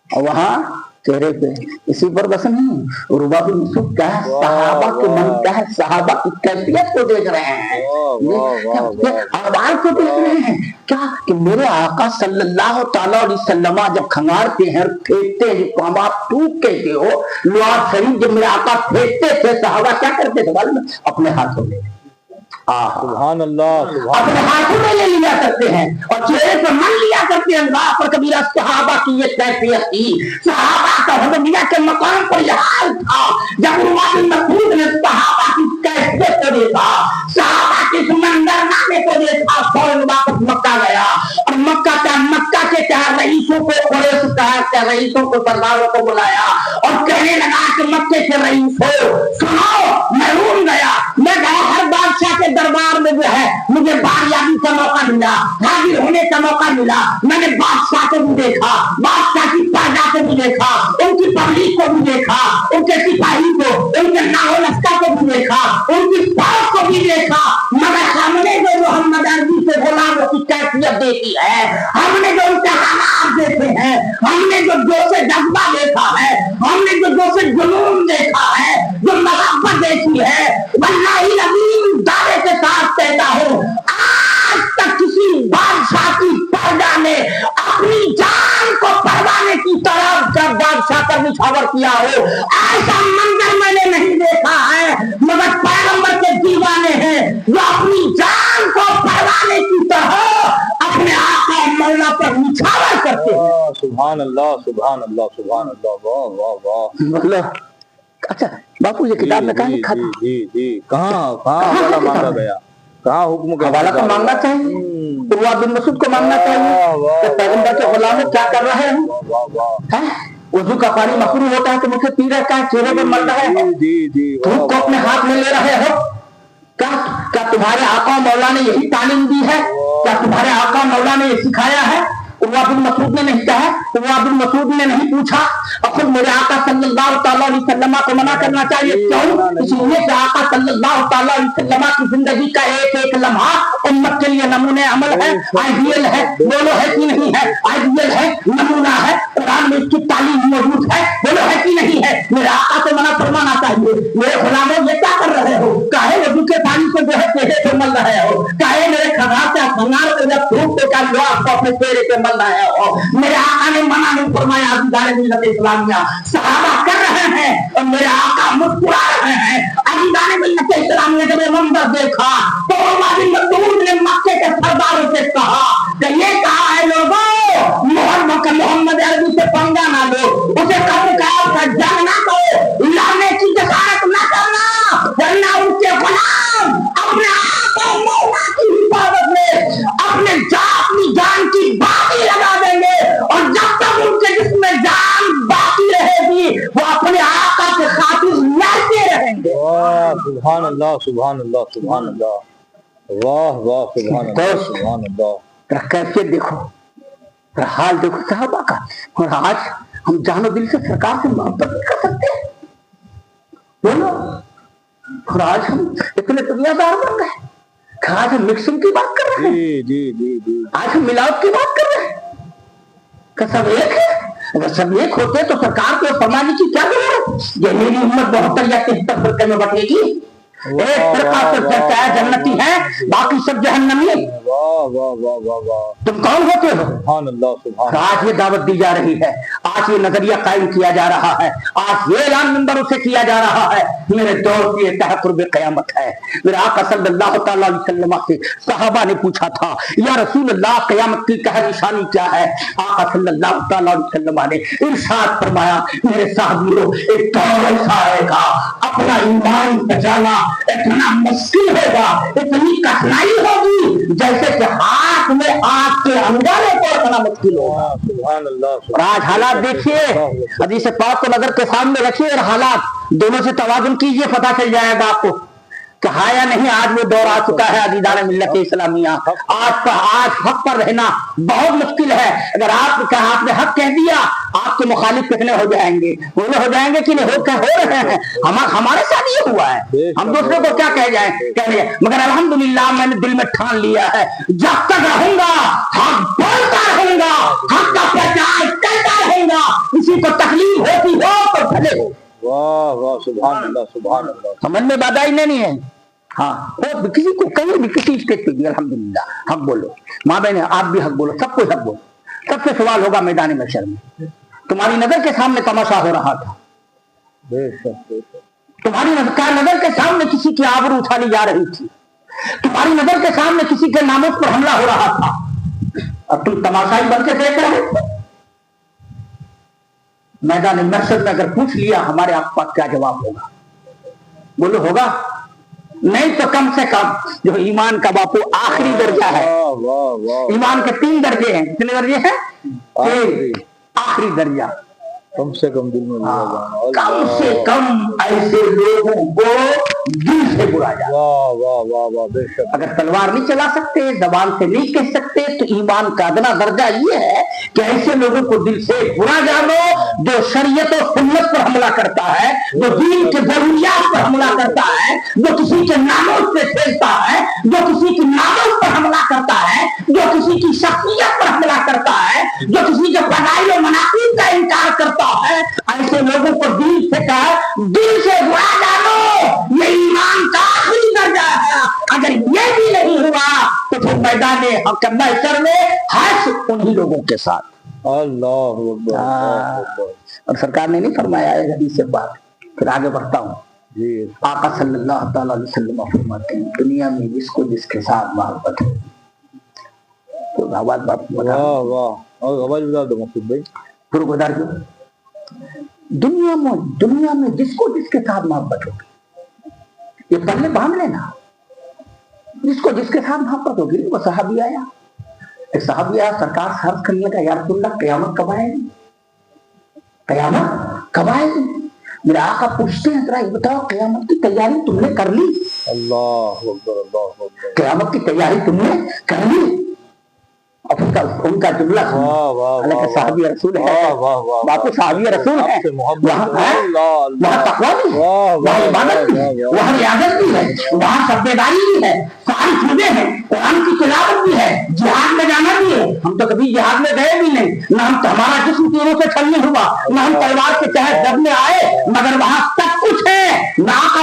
وہاں چہرے پہ اسی پر بس نہیں, عروہ بن مسعود کا ہے, صحابہ کے من کا ہے, صحابہ کی کیفیت کو دیکھ رہے ہیں, احوال کو دیکھ رہے ہیں. کیا کہ میرے آقا صلی اللہ تعالیٰ علیہ وسلم جب کھنگارتے ہیں, پھینکتے ہیں, جب ہم آپ ٹوک کہتے ہو لوہار شریف, جب میرے آقا پھینکتے تھے صحابہ کیا کرتے تھے معلوم, اپنے ہاتھوں میں سبحان اللہ اپنے ہاتھوں میں لے لیا کرتے ہیں اور چہرے پر من لیا کرتے ہیں. اللہ پر کبیرہ صحابہ کی یہ کیفیت تھی. صحابہ کا حدیبیہ کے مقام پر یہ حال تھا. جب عروہ بن مسعود نے صحابہ کی کیفیت کو دیکھا, صحابہ کے منظرنامے کو دیکھا, فوراً واپس مکہ گیا اور مکہ کے رئیسوں کو, رئیسوں کو, سرداروں کو بلایا اور کہنے لگا کہ مکے کے رئیس ہو سنو, میں روم گیا, میں گیا ہر بادشاہ کے دربار میں جو ہے مجھے باریابی کا موقع ملا, حاضر ہونے کا موقع ملا. میں نے بادشاہ کو بھی دیکھا, بادشاہ کی پرجا کو بھی دیکھا, ان کی پبلک کو بھی دیکھا, ان کے سپاہی کو, ان کے ناو لشکر کو بھی دیکھا, ان کی فوج کو بھی دیکھا, مگر ہم نے جو محمد عربی سے غلاموں کی کیفیت دیکھی ہے, ہم نے جو ان کے حالات دیکھے ہیں, ہم نے جو جوش جذبہ دیکھا ہے, ہم نے جو جوش جنون دیکھا ہے, جو محبت دیکھی ہے, واللہ العظیم دعوے کے ساتھ کہتا ہوں آج تک کسی بادشاہ کی پرجا نے اپنی جان کو پروانے کی طرف جب بادشاہ کا نچھاور کیا ہو, ایسا منظر میں نے نہیں دیکھا ہے. مگر پیغمبر کے دیوانے ہیں جو اپنی جان کو پروانے کی طرح اپنے آقا مولا پر نچھاور کرتے ہیں. سبحان اللہ سبحان اللہ سبحان اللہ. واہ واہ واہ. مطلب اچھا باپو یہ کتاب میں کہاں لکھا تھا, کہاں حوالہ مانگا گیا, کہاں حکم کا حوالہ تو مانگنا چاہیے, عروہ بن مسعود کو مانگنا چاہیے کہ پیغمبر کے غلام کیا کر رہے ہیں. وضو کا پانی مکروہ ہوتا ہے تو مجھے پی رہتا ہے, چہرے پر مل رہا ہے, دھوپ کو اپنے ہاتھ میں لے رہے ہو. کیا تمہارے آقا مولا نے یہی تعلیم دی ہے, کیا تمہارے آقا مولا نے یہ سکھایا ہے. عروہ بن مسعود نے نہیں کہا, عروہ بن مسعود نے نہیں پوچھا, اور خود میرے آقا صلی اللہ تعالیٰ علیہ وسلم کو منع کرنا چاہیے. کیوں؟ اس لیے کہ آقا صلی اللہ تعالیٰ علیہ وسلم کی زندگی کا ایک ایک لمحہ امت کے لیے نمونے عمل ہے, آئیڈیل ہے, بولو ہے کہ نہیں ہے, آئیڈیل ہے, نمونہ ہے. قرآن میں اس کی تعلیم موجود ہے, بولو ہے کہ نہیں ہے. میرے آقا کو منع فرمانا چاہیے. میرے غلاموں یہ کیا کر رہے ہو, کاہے وضو کے پانی کو جو ہے چہرے پہ مل رہے ہو, کاہے میرے کھنگار سے کھنگار کو جب دھوپ کے کا جو آپ کو अपने चेहरे पे मल रहे हो। मेरे आका ने मना नहीं फरमाया। अज़ीज़ान मिल्लत इस्लामिया, सहाबा कर रहे हैं और मेरे आका मुस्कुरा रहे हैं। अज़ीज़ान मिल्लत इस्लामिया जब ये मंजर देखा तो उमर बिन मक्तूम ने मक्के के सरदारों से कहा कि ये कहा है लोगों, मोहम्मद अरबी से पंगा ना लो, उसे कबूल का जंग ना करो, लाने की जसारत ना करना, वरना उनके गुलाम अपने आप और मौला की हिफाजत में अपनी जान की बाजी लगा देंगे और जब तक उनके जिसमें जान बाकी रहेगी वो अपने आका के खातिर लड़ते रहेंगे। वाह सुभान अल्लाह सुभान अल्लाह सुभान अल्लाह, वाह वाह सुभान अल्लाह सुभान अल्लाह। कैसे देखो हाल देखो साहबा का, और आज हम जानो दिल से सरकार से मोहब्बत नहीं कर सकते बोलो। और आज हम इतने दुनियादार बन गए, आज हम मिक्सिंग की बात कर रहे हैं, जी जी जी जी, आज हम मिलावट की बात कर रहे हैं। क्या सब एक है? अगर सब एक होते तो सरकार को फरमाने की क्या जरूरत? ये मेरी उम्मत 72 या 73 फरके में बटेगी। एक फरका तो जन्नती है, बाकी सब जहन्नमी। वाह वाह वाह वाह वाह, तुम कौन होते हो? सुभान अल्लाह सुभान। आज ये दावत दी जा रही है, आज ये नजरिया कायम किया जा रहा है, आज ये ऐलान मिंबरों से किया जा रहा है। मेरे दौर की तहक़ुर्ब क़यामत है। मेरे आका सल्लल्लाहु तआला अलैहि वसल्लम से सहाबा ने पूछा था, या रसूल अल्लाह क़यामत की क्या निशानी क्या है? आका सल्लल्लाहु तआला अलैहि वसल्लम ने इरशाद फरमाया, मेरे साहबियों, एक दौर ऐसा आएगा, अपना ईमान बचाना इतना मुश्किल होगा, इतनी कठिनाई होगी जैसे कि हाथ में आग के अंगारे को रखना मुश्किल होगा। सुभान अल्लाह। और आज हालात देखिए, हदीस पाक को नजर के सामने रखिए और हालात दोनों से तवाजुन कीजिए, पता चल जाएगा आपको कहा या नहीं। आज वो दौर आ चुका है अज़ीज़ान मिल्लत इस्लामिया, आज हक पर रहना बहुत मुश्किल है। अगर आपने हक कह दिया, आपके मुखालिफ कितने हो जाएंगे? बोले हो जाएंगे कि नहीं? हो रहे हैं। हमारे साथ ये हुआ है, हम दूसरे को क्या कह जाए? मगर अल्हम्दुलिल्लाह मैंने दिल में ठान लिया है, जब तक रहूंगा हक बोलता रहूंगा, हक का प्रचार करता रहूंगा, किसी को तकलीफ होती हो तो भले हो। वाह वाह सुभान अल्लाह सुभान अल्लाह। समझ में बाधा ही नहीं है। हाँ, और किसी को कहीं भी किसी स्टेज पे भी अल्हम्दुलिल्लाह हक बोलो, माँ बहने आप भी हक बोलो, सबको हक बोलो। सबसे सवाल होगा मैदान महशर में, तुम्हारी नजर के सामने तमाशा हो रहा था, तुम्हारी नजर के सामने किसी की आबरू उठानी जा रही थी, तुम्हारी नजर के सामने किसी के नामुस पर हमला हो रहा था, अब तुम तमाशाई बन के देख रहे हो। मैदान महशर में अगर पूछ लिया हमारे आसपास क्या जवाब होगा? बोलो होगा? नहीं तो कम से कम जो ईमान का बापू आखिरी दर्जा है, ईमान के 3 दर्जे हैं। कितने दर्जे हैं? आखिरी दर्जा। कम से कम दिल में कम से कम ऐसे लोगों को दिल से बुरा जाए। वाह वाह वाह वाह, बेशक। अगर तलवार नहीं चला सकते, जबान से नहीं कह सकते, तो ईमान का अदना दर्जा ये है कि ऐसे लोगों को दिल से बुरा जानो जो शरीयत और सुन्नत पर हमला करता है, जो दीन के जरूरियात पर हमला करता है, जो किसी के नामों से खेलता है, जो किसी की नामों पर हमला करता है, जो किसी की शख्सियत पर हमला करता है, जो किसी के फज़ाइल और मनाक़िब का इनकार करता है। ऐसे लोगों को दिल से कहा, दिल से बुरा जानो, ये ईमान का आखिरी दर्जा है। अगर ये भी नहीं हुआ तो फिर मैदान महशर में हश्र उन्हीं लोगों के साथ। अल्लाह अकबर। और सरकार ने नहीं फरमाया है हदीस से बात। फिर आगे बढ़ता हूँ जी। आका सल्लल्लाहु तआला अलैहि वसल्लम फरमाते हैं, दुनिया में जिसको जिसके साथ मोहब्बत है, तो आवाज बात वाह वाह, और आवाज बता दो मकसूद भाई, फिर गुजार दो। दुनिया में जिसको जिसके साथ मोहब्बत होगी, ये पहले बांध लेना, जिसको जिसके साथ मोहब्बत होगी। वो सहाबी आया, एक सहाबी आया, सरकार सर्च करने का, या रसूलल्लाह क़यामत कब आएगी? क़यामत कब आएगी? मेरे आका पूछते हैं, जरा ये बताओ क़यामत की तैयारी तुमने कर ली? अल्लाह अकबर अल्लाह अकबर। क़यामत की तैयारी तुमने कर ली? और उनका जुमला हालांकि साहबी रसूल है, बापू साहबी रसूल है, वहाँ तक़वा भी है, वहाँ इबादत भी है, वहाँ रियाज़त भी है, वहाँ सब्बेदारी भी है, सारी चीजें हैं, कुरान की तिलावत भी है, जिहाद में जाना भी है। हम तो कभी जिहाद में गए भी नहीं, न हम हमारा जिस्म तीरों से छलनी हुआ, न हम तलवार के तहत जब में आए, मगर वहाँ सब कुछ है। ना का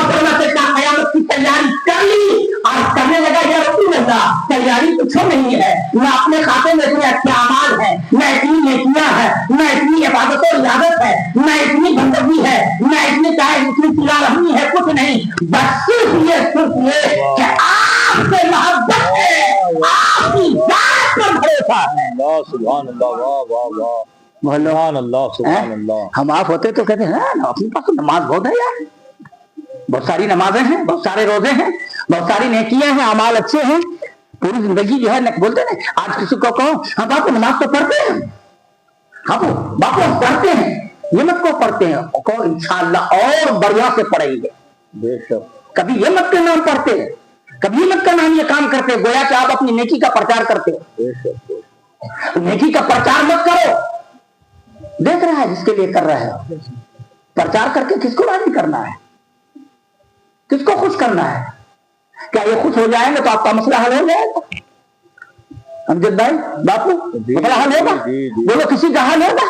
क़यामत की तैयारी कर ली और करने लगा, या रसूल अल्लाह तैयारी तो कुछ नहीं है, न अपने खाते में इतने अच्छे अमाल है, न इतनी नेकियां है, न इतनी इबादत और इजाजत है, न इतनी बंदगी है, न इतनी चाहे इतनी तिला रहनी है, कुछ नहीं। बस सिर्फ ये कि आपसे मोहब्बत है, आपकी जात पर भरोसा है। अल्लाह सुभान अल्लाह, वाह वाह वाह, सुभान अल्लाह सुभान अल्लाह। हम आप होते तो कहते हैं ना अपने पास तो नमाज बहुत है यार, बहुत सारी नमाजें हैं, बहुत सारे रोजे हैं, बहुत सारी नेकियां हैं, अमाल अच्छे हैं, पूरी जिंदगी जो है न, बोलते ना आज किसी को कहो हम बापू नमाज तो पढ़ते हैं, हम बापू हम पढ़ते हैं, ये मत को पढ़ते हैं, कहो इंशाअल्लाह और बढ़िया से पढ़ेंगे। बेशक कभी ये मत कहना हम पढ़ते हैं, कभी ये मत कहना हम ये काम करते हैं, गोया कि आप अपनी नेकी का प्रचार करते हो। बेशक नेकी का प्रचार मत करो, देख रहा है जिसके लिए कर रहे हो, प्रचार करके किसको राजी करना है, किसको खुश करना है? क्या ये खुश हो जाएंगे तो आपका मसला हल हो जाएगा? अमजद भाई बापू मसला हल होगा? बोलो किसी का हल होगा?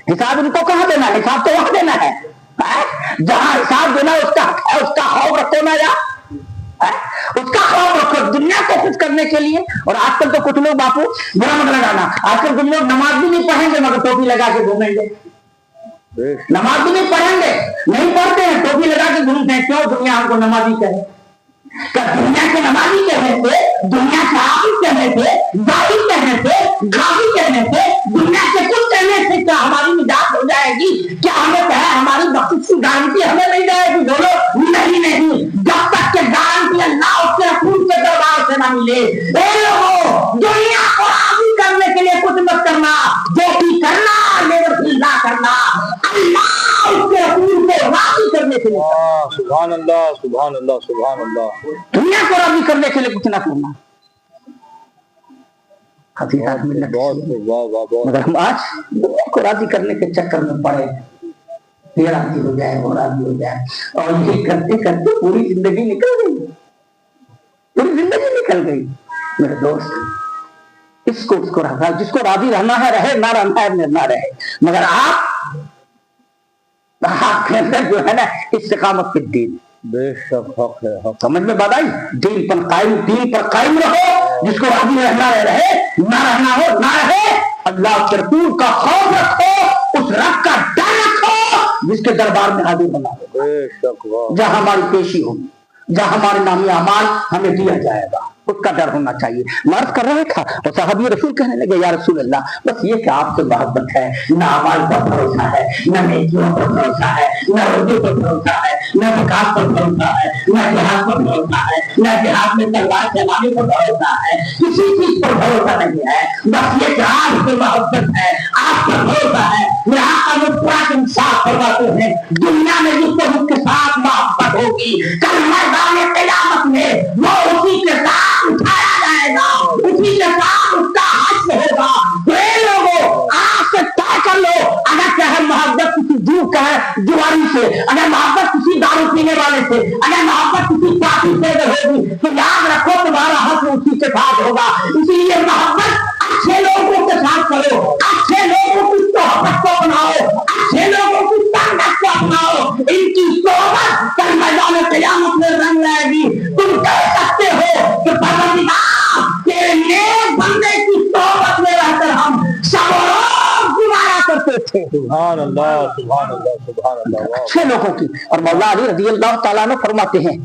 हिसाब इनको कहाँ देना है? हिसाब तो वहां देना है, जहां हिसाब देना उसका है, उसका खौफ रखो ना यार, उसका खौफ रखो दुनिया को खुश करने के लिए। और आजकल तो कुछ लोग बापू बुरा मत लगाना, आजकल कुछ लोग नमाज भी नहीं पढ़ेंगे मगर टोपी लगा के घूमेंगे, नमाज भी नहीं पढ़ेंगे, नहीं पढ़ते हैं, टोपी लगा के घूमते हैं। क्यों दुनिया हमको नमाजी कहे? क्या दुनिया के नमाजी कहने से, दुनिया के हाफिज कहने से, दाई कहने से, गाजी कहने से, दुनिया के कुछ कहने से क्या हमारी निजात हो जाएगी? क्या हमें कहे हमारी बख्शिश की गारंटी हमें मिल जाएगी? बोलो नहीं नहीं, जब तक के गारंटी अल्लाह उसके रसूल के दरबार से ना मिले। ए लोगों, दुनिया को राजी करने के लिए कुछ मत करना, जो भी करना नेवर ना करना, अल्लाह उसके रसूल को राजी करने के लिए। सुभान अल्लाह सुभान अल्लाह सुभान अल्लाह। दुनिया को राजी करने के लिए कुछ ना करना। मगर हम आज दुनिया को राजी करने के चक्कर में पड़े, ये राजी हो जाए वो राजी हो जाए, और ये करते करते पूरी जिंदगी निकल गई, पूरी जिंदगी निकल गई। मेरे दोस्त इसको उसको रहा, जिसको राजी रहना है रहे, ना रहना है ना रहे, मगर आपके अंदर जो है ना इस्तिकामत पे दीन, बेशक हक है हक। समझ में बात आई? दीन पर कायम रहो, जिसको राजी रहना है रहे, ना रहना हो ना रहे, अल्लाह के रसूल का खौफ रखो, उस रब का डर रखो जिसके दरबार में हाजिर बना दो। बेशक वाह। जहां हमारी पेशी होगी, जहां हमारे नामी अमाल हमें दिया जाएगा, उसका डर होना चाहिए। मर्द कर रहा था और साहबी रसूल कहने लगे या रसूल अल्लाह, बस ये कि आपसे मोहब्बत है, ना अमाल पर भरोसा है, ना नेकियों पर भरोसा है, ना रोजे पर भरोसा है, ना विकास पर भरोसा है, ना जिहाद पर भरोसा है, ना जिहाद में तलवार चलाने पर भरोसा है, किसी चीज पर भरोसा नहीं है, बस ये कि आपसे मोहब्बत है, आप पर भरोसा है। यहाँ का पूरा इंसाफ करवाते हैं, दुनिया में जिससे उसके साथ मोहब्बत होगी, कल मैदान क़यामत में वो उसी के साथ उठाया जाएगा, उसी के साथ उसका हश्र होगा। तो लोगों आज से तय कर लो, अगर चाहे मोहब्बत किसी जू का है जुआरी से, अगर मोहब्बत किसी दारू पीने वाले से, अगर मोहब्बत किसी पापी से होगी, तो याद रखो तुम्हारा हश्र उसी के साथ होगा। इसीलिए मोहब्बत अच्छे लोगों के साथ करो, अच्छे लोगों की सोहबत को अपनाओ, अच्छे लोगों की संगत को अपनाओ, इनकी सोहबत कल मैदान क़यामत में रंग लाएगी। तुम कह सकते हो कि परवरदिगार तेरे नेक बंदे की सोहबत में रहकर हम सब रोज गुजारा करते थे। सुभान अल्लाह सुभान अल्लाह सुभान अल्लाह। अच्छे लोगों की। और मौला अली रज़ी अल्लाह तआला अन्हु फरमाते हैं,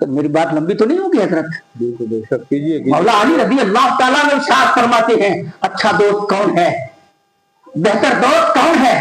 तो मेरी बात लंबी तो नहीं होगी हजरत? बिल्कुल बेशक कीजिए। मौला अली रज़ी अल्लाह तआला अन्हु इरशाद फरमाते हैं, अच्छा दोस्त कौन है, बेहतर दोस्त कौन है,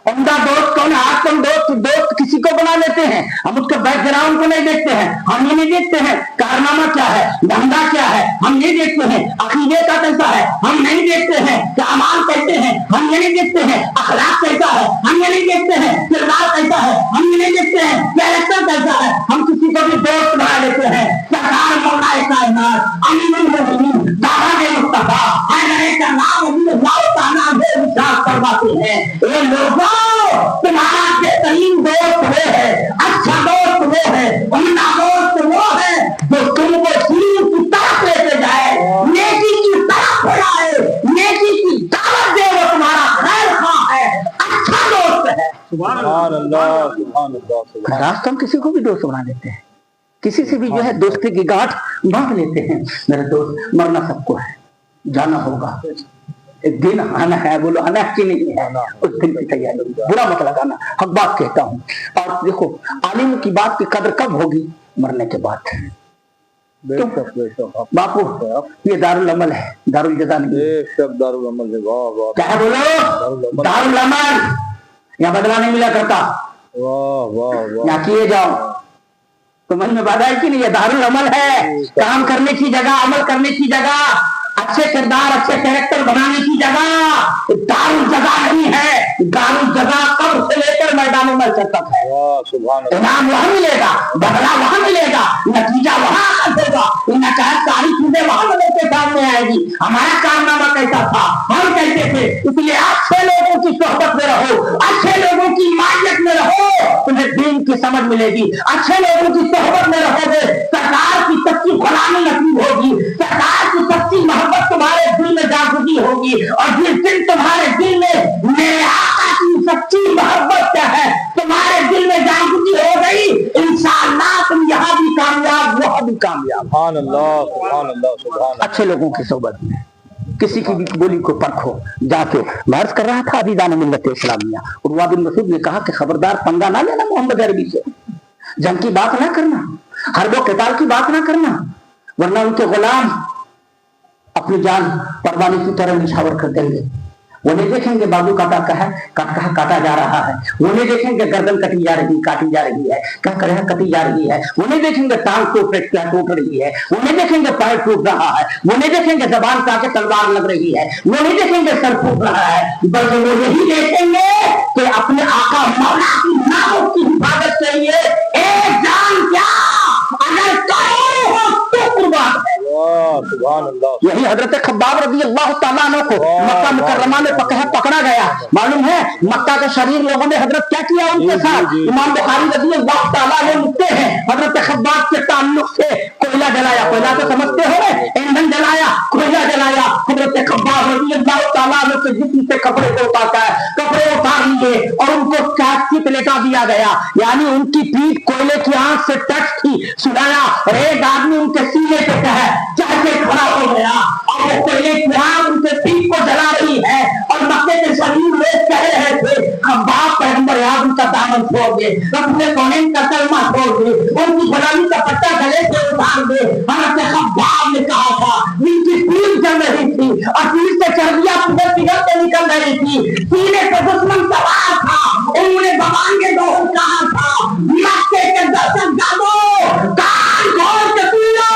उम्दा दोस्त कौन है? आजकल दोस्त किसी को बना लेते हैं, हम उसके बैकग्राउंड को नहीं देखते हैं, हम ये नहीं देखते हैं कारनामा क्या है, धंधा क्या है, हम नहीं देखते हैं अकीदे का कैसा है, हम नहीं देखते हैं कि अमाल कैसे हैं, हम ये नहीं देखते हैं अखलाक कैसा है, हम ये नहीं देखते हैं किरदार कैसा है, हम ये नहीं देखते हैं कैरेक्टर कैसा है, हम किसी को भी दोस्त बना लेते हैं। सरकार मौला कायनात अमीरुल मोमिनीन दामाद मुस्तफा हैदर का नाम अल्लाह ताला ने इरशाद करवाते हैं, ये लोगों तुम्हारा बेहतरीन दोस्त वो है, अच्छा दोस्त वो है, उम्दा दोस्त वो है जो तुमको दीन की तरफ लेके जाए, नेकी की तरफ बढ़ाए, नेकी की दावत दे, वो तुम्हारा खैर खां है, अच्छा दोस्त है। सुभान अल्लाह सुभान अल्लाह सुभान। रास्ते हम किसी को भी दोस्त बना लेते हैं, किसी से भी जो है दोस्ती की गांठ बांध लेते हैं। मेरे दोस्त मरना सबको है, जाना होगा, एक दिन आना है, बोलो आना कि नहीं है, उस दिन की तैयारी, बुरा मत लगाना, हक बात कहता हूँ। और देखो आलिम की बात की कदर कब होगी? मरने के बाद। बापू ये दारुल अमल है, दारुल जज़ा नहीं। दारुल अमल है। वाह वाह, क्या है बोलो? दारुल अमल, यहाँ बदला नहीं मिला करता। वाह वाह वाह, यहाँ किए जाओ तो मन में बात है कि नहीं? ये दारुल अमल है, काम करने की जगह, अमल करने की जगह, अच्छे किरदार, अच्छे कैरेक्टर बनाने की जगह। दारुल जज़ा नहीं है, दारुल जज़ा कब्र से लेकर मैदान में तक है। इनाम वहां मिलेगा, बदला वहां मिलेगा, नतीजा वहां होगा, सारी चीजें वहां लोगों के सामने आएगी। हमारा कारनामा कैसा था, हम कैसे थे। इसलिए अच्छे लोगों की सोहबत में रहो, अच्छे लोगों की मायत में रहो, तुम्हें दीन की समझ मिलेगी। अच्छे लोगों की सोहबत में रहोगे, सरकार की सच्ची गुलामी नसीब होगी, सरकार की सच्ची मोहब्बत तुम्हारे दिल में जागृति होगी। और जिस दिन तुम्हारे दिल में मेरे आका की सच्ची मोहब्बत क्या है तुम्हारे दिल में जागृति हो गई, इंशाअल्लाह तुम यहाँ भी कामयाब, वहाँ भी कामयाब। सुभान अल्लाह, सुभान अल्लाह, सुभान अल्लाह। अच्छे लोगों की सोहबत में किसी की भी बोली को परखो जाके। मर्ज कर रहा था अबीदान मिल्लत इस्लामिया, उर्वा बिन मसूद ने कहा कि खबरदार पंगा ना लेना मोहम्मद अरबी से, जंग की बात ना करना, हर्बो क़िताल की बात ना करना, वरना उनके गुलाम अपनी जान परवाने की तरह निछावर कर देंगे। वो नहीं देखेंगे बाबू काटा जा रहा है, वो नहीं देखेंगे गर्दन काटी जा रही है, क्या करे कटी जा रही है, वो नहीं देखेंगे टांग टूट रही है, वो नहीं देखेंगे पैर टूट रहा है, वो नहीं देखेंगे जबान का तलवार लग रही है, वो नहीं देखेंगे सर फूट रहा है, बल्कि वो यही देखेंगे कि अपने आका मौला की नामों की हिफाजत के लिए एक जान क्या अगर करोड़ों हो तो कुर्बान है। यही हजरत खब्बाब रज़ी अल्लाह तआला अन्हु को मक्का मुकर्रमा में पकड़ा गया। मालूम है मक्का के शरीर लोगों ने हजरत क्या किया उनके साथ? इमाम बुखारी रज़ी अल्लाह तआला अन्हु लिखते हैं हजरत खब्बाब के ताल्लुक से कोयला जलाया, कोयला तो समझते हो, ईंधन जलाया, कोयला जलाया। हजरत खब्बाब रज़ी अल्लाह तआला अन्हु के जिस्म से कपड़े को उतार लिए और उनको काट लेटा दिया गया, यानी उनकी पीठ कोयले की आंच से टच थी, सुनाया। और एक आदमी उनके सीने पे चाहे खड़ा हो गया और वो कोयले की आग उनके पीठ को जला रही है और मक्के के शरीर लोग कह रहे थे हम बाप पैगंबर आदम का दामन छोड़ दे, अपने कौन का कलमा छोड़ दे, उनकी गुलामी का पट्टा गले से उतार दे। हजरत खब्बाब ने कहा था उनकी पीठ जल रही थी और पीठ से चर्बियां पिघल के निकल रही थी, सीने पे दुश्मन सवार था, उन्होंने भगवान के दोहर कहा था मक्के के दर्शक जागो, कान खोल के सुन लो,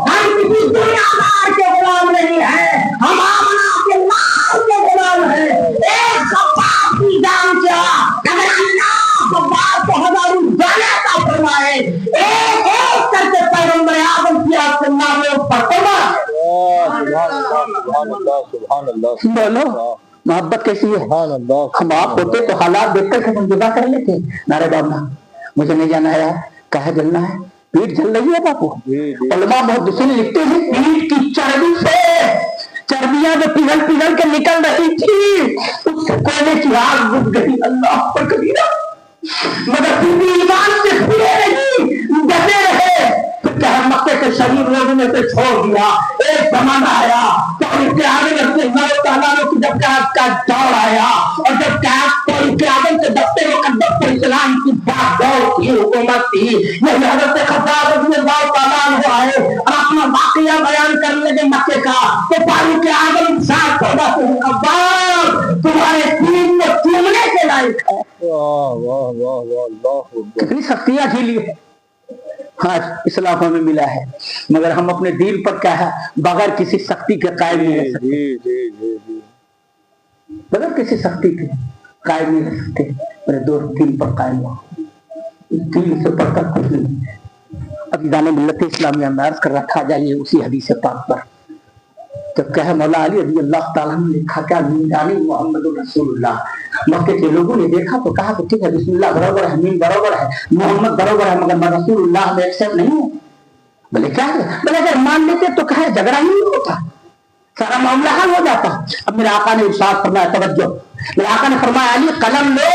हम किसी दुनियादार के गुलाम नहीं है, हम आमना के नाम के गुलाम है। एक खब्बाब की जान क्या अगर अल्लाह खब्बाब को हजारों जाने का फरमाए, एक एक करके पैगंबर आदम की आसमां में ऊपर बोलो मोहब्बत कैसी है। हम आप होते तो हालात देखकर हम जुदा कर लेते, नारे बाबा मुझे नहीं जाना है, कहे जलना है, पीठ जल रही है बापू। उलमा मुहद्दिसीन लिखते हैं पीठ की चर्बी से चर्बियां जो पिघल के निकल रही थी उससे कोयले की आग बुझ गई। अल्लाह पर कबीरा, मगर फिर भी ईमान से खुले नहीं, डटे रहे। मक्के के शरीर लोगों ने से छोड़ दिया। एक जमाना आया तो उनके आगे जब का दौड़ आया और जब उनके आगे से दफ्ते मुकद्दस इस्लाम की बात दौड़ थी, हुकूमत थी, यही हजरत खब्बाब रज़ी अल्लाह तआला अन्हु आए और अपना वाकया बयान करने लगे मक्के का, तो फारूक आज़म साथ पैदा हुए, खब्बाब तुम्हारे दीन में चूमने के लायक है। कितनी शक्तियां झेली है, हाँ इस्लाम हमें मिला है, मगर हम अपने दीन पर क्या है बगैर किसी शक्ति के कायम नहीं रह सकते, बगैर किसी शक्ति के कायम नहीं रह सकते। मेरे दोस्त दीन पर कायम हो, दीन से बढ़कर कुछ नहीं। अब दाने मिल्लत इस्लामिया में अर्ज कर रखा जाइए उसी हदीस पाक पर, तो कहे मौला अली रज़ी अल्लाह तआला ने लिखा क्या मीनानी मोहम्मद रसूलुल्लाह। मक्के के लोगों ने देखा तो कहा कि ठीक है बिस्मिल्लाह बराबर है, मीन बराबर है, मोहम्मद बराबर है, मगर मैं रसूलुल्लाह में एक्सेप्ट नहीं हूँ। बोले क्या है? बोले अगर मान लेते तो कहे झगड़ा ही नहीं होता, सारा मामला हल हो जाता। अब मेरे आका ने इरशाद फरमाया, तवज्जो, मेरे आका ने फरमाया अली कलम लो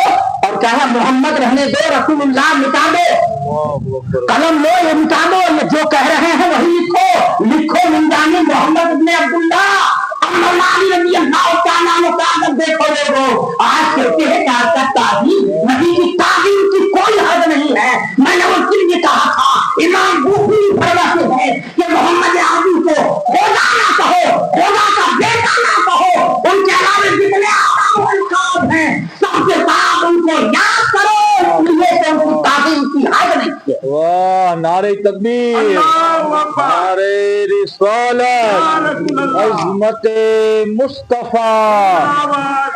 और क्या है मोहम्मद रहने दो, रसूलुल्लाह मिटा दो, कलम लो ये मिटा दो, ये जो कह रहे हैं वही लिखो, लिखो मिंदानी मोहम्मद इब्ने अब्दुल्लाह मौला अली रज़ी अल्लाह तआला अन्हु का अगर देखो लोगो, आज कहते हैं कि आज तक ताज़ीम नबी की ताज़ीम की कोई हद नहीं है। मैंने उस दिन ये कहा था, इमाम बुखारी फरमाते हैं कि मोहम्मद अरबी को खुदा ना कहो, खुदा का बेटा ना कहो, उनके अलावा जितने आका अल्काब हैं सबके साथ उनको याद करो, ये तो उनकी ताज़ीम की हद नहीं। वाह, नारे तकबीर, नारे रिसालत, अज़मत मुस्तफा,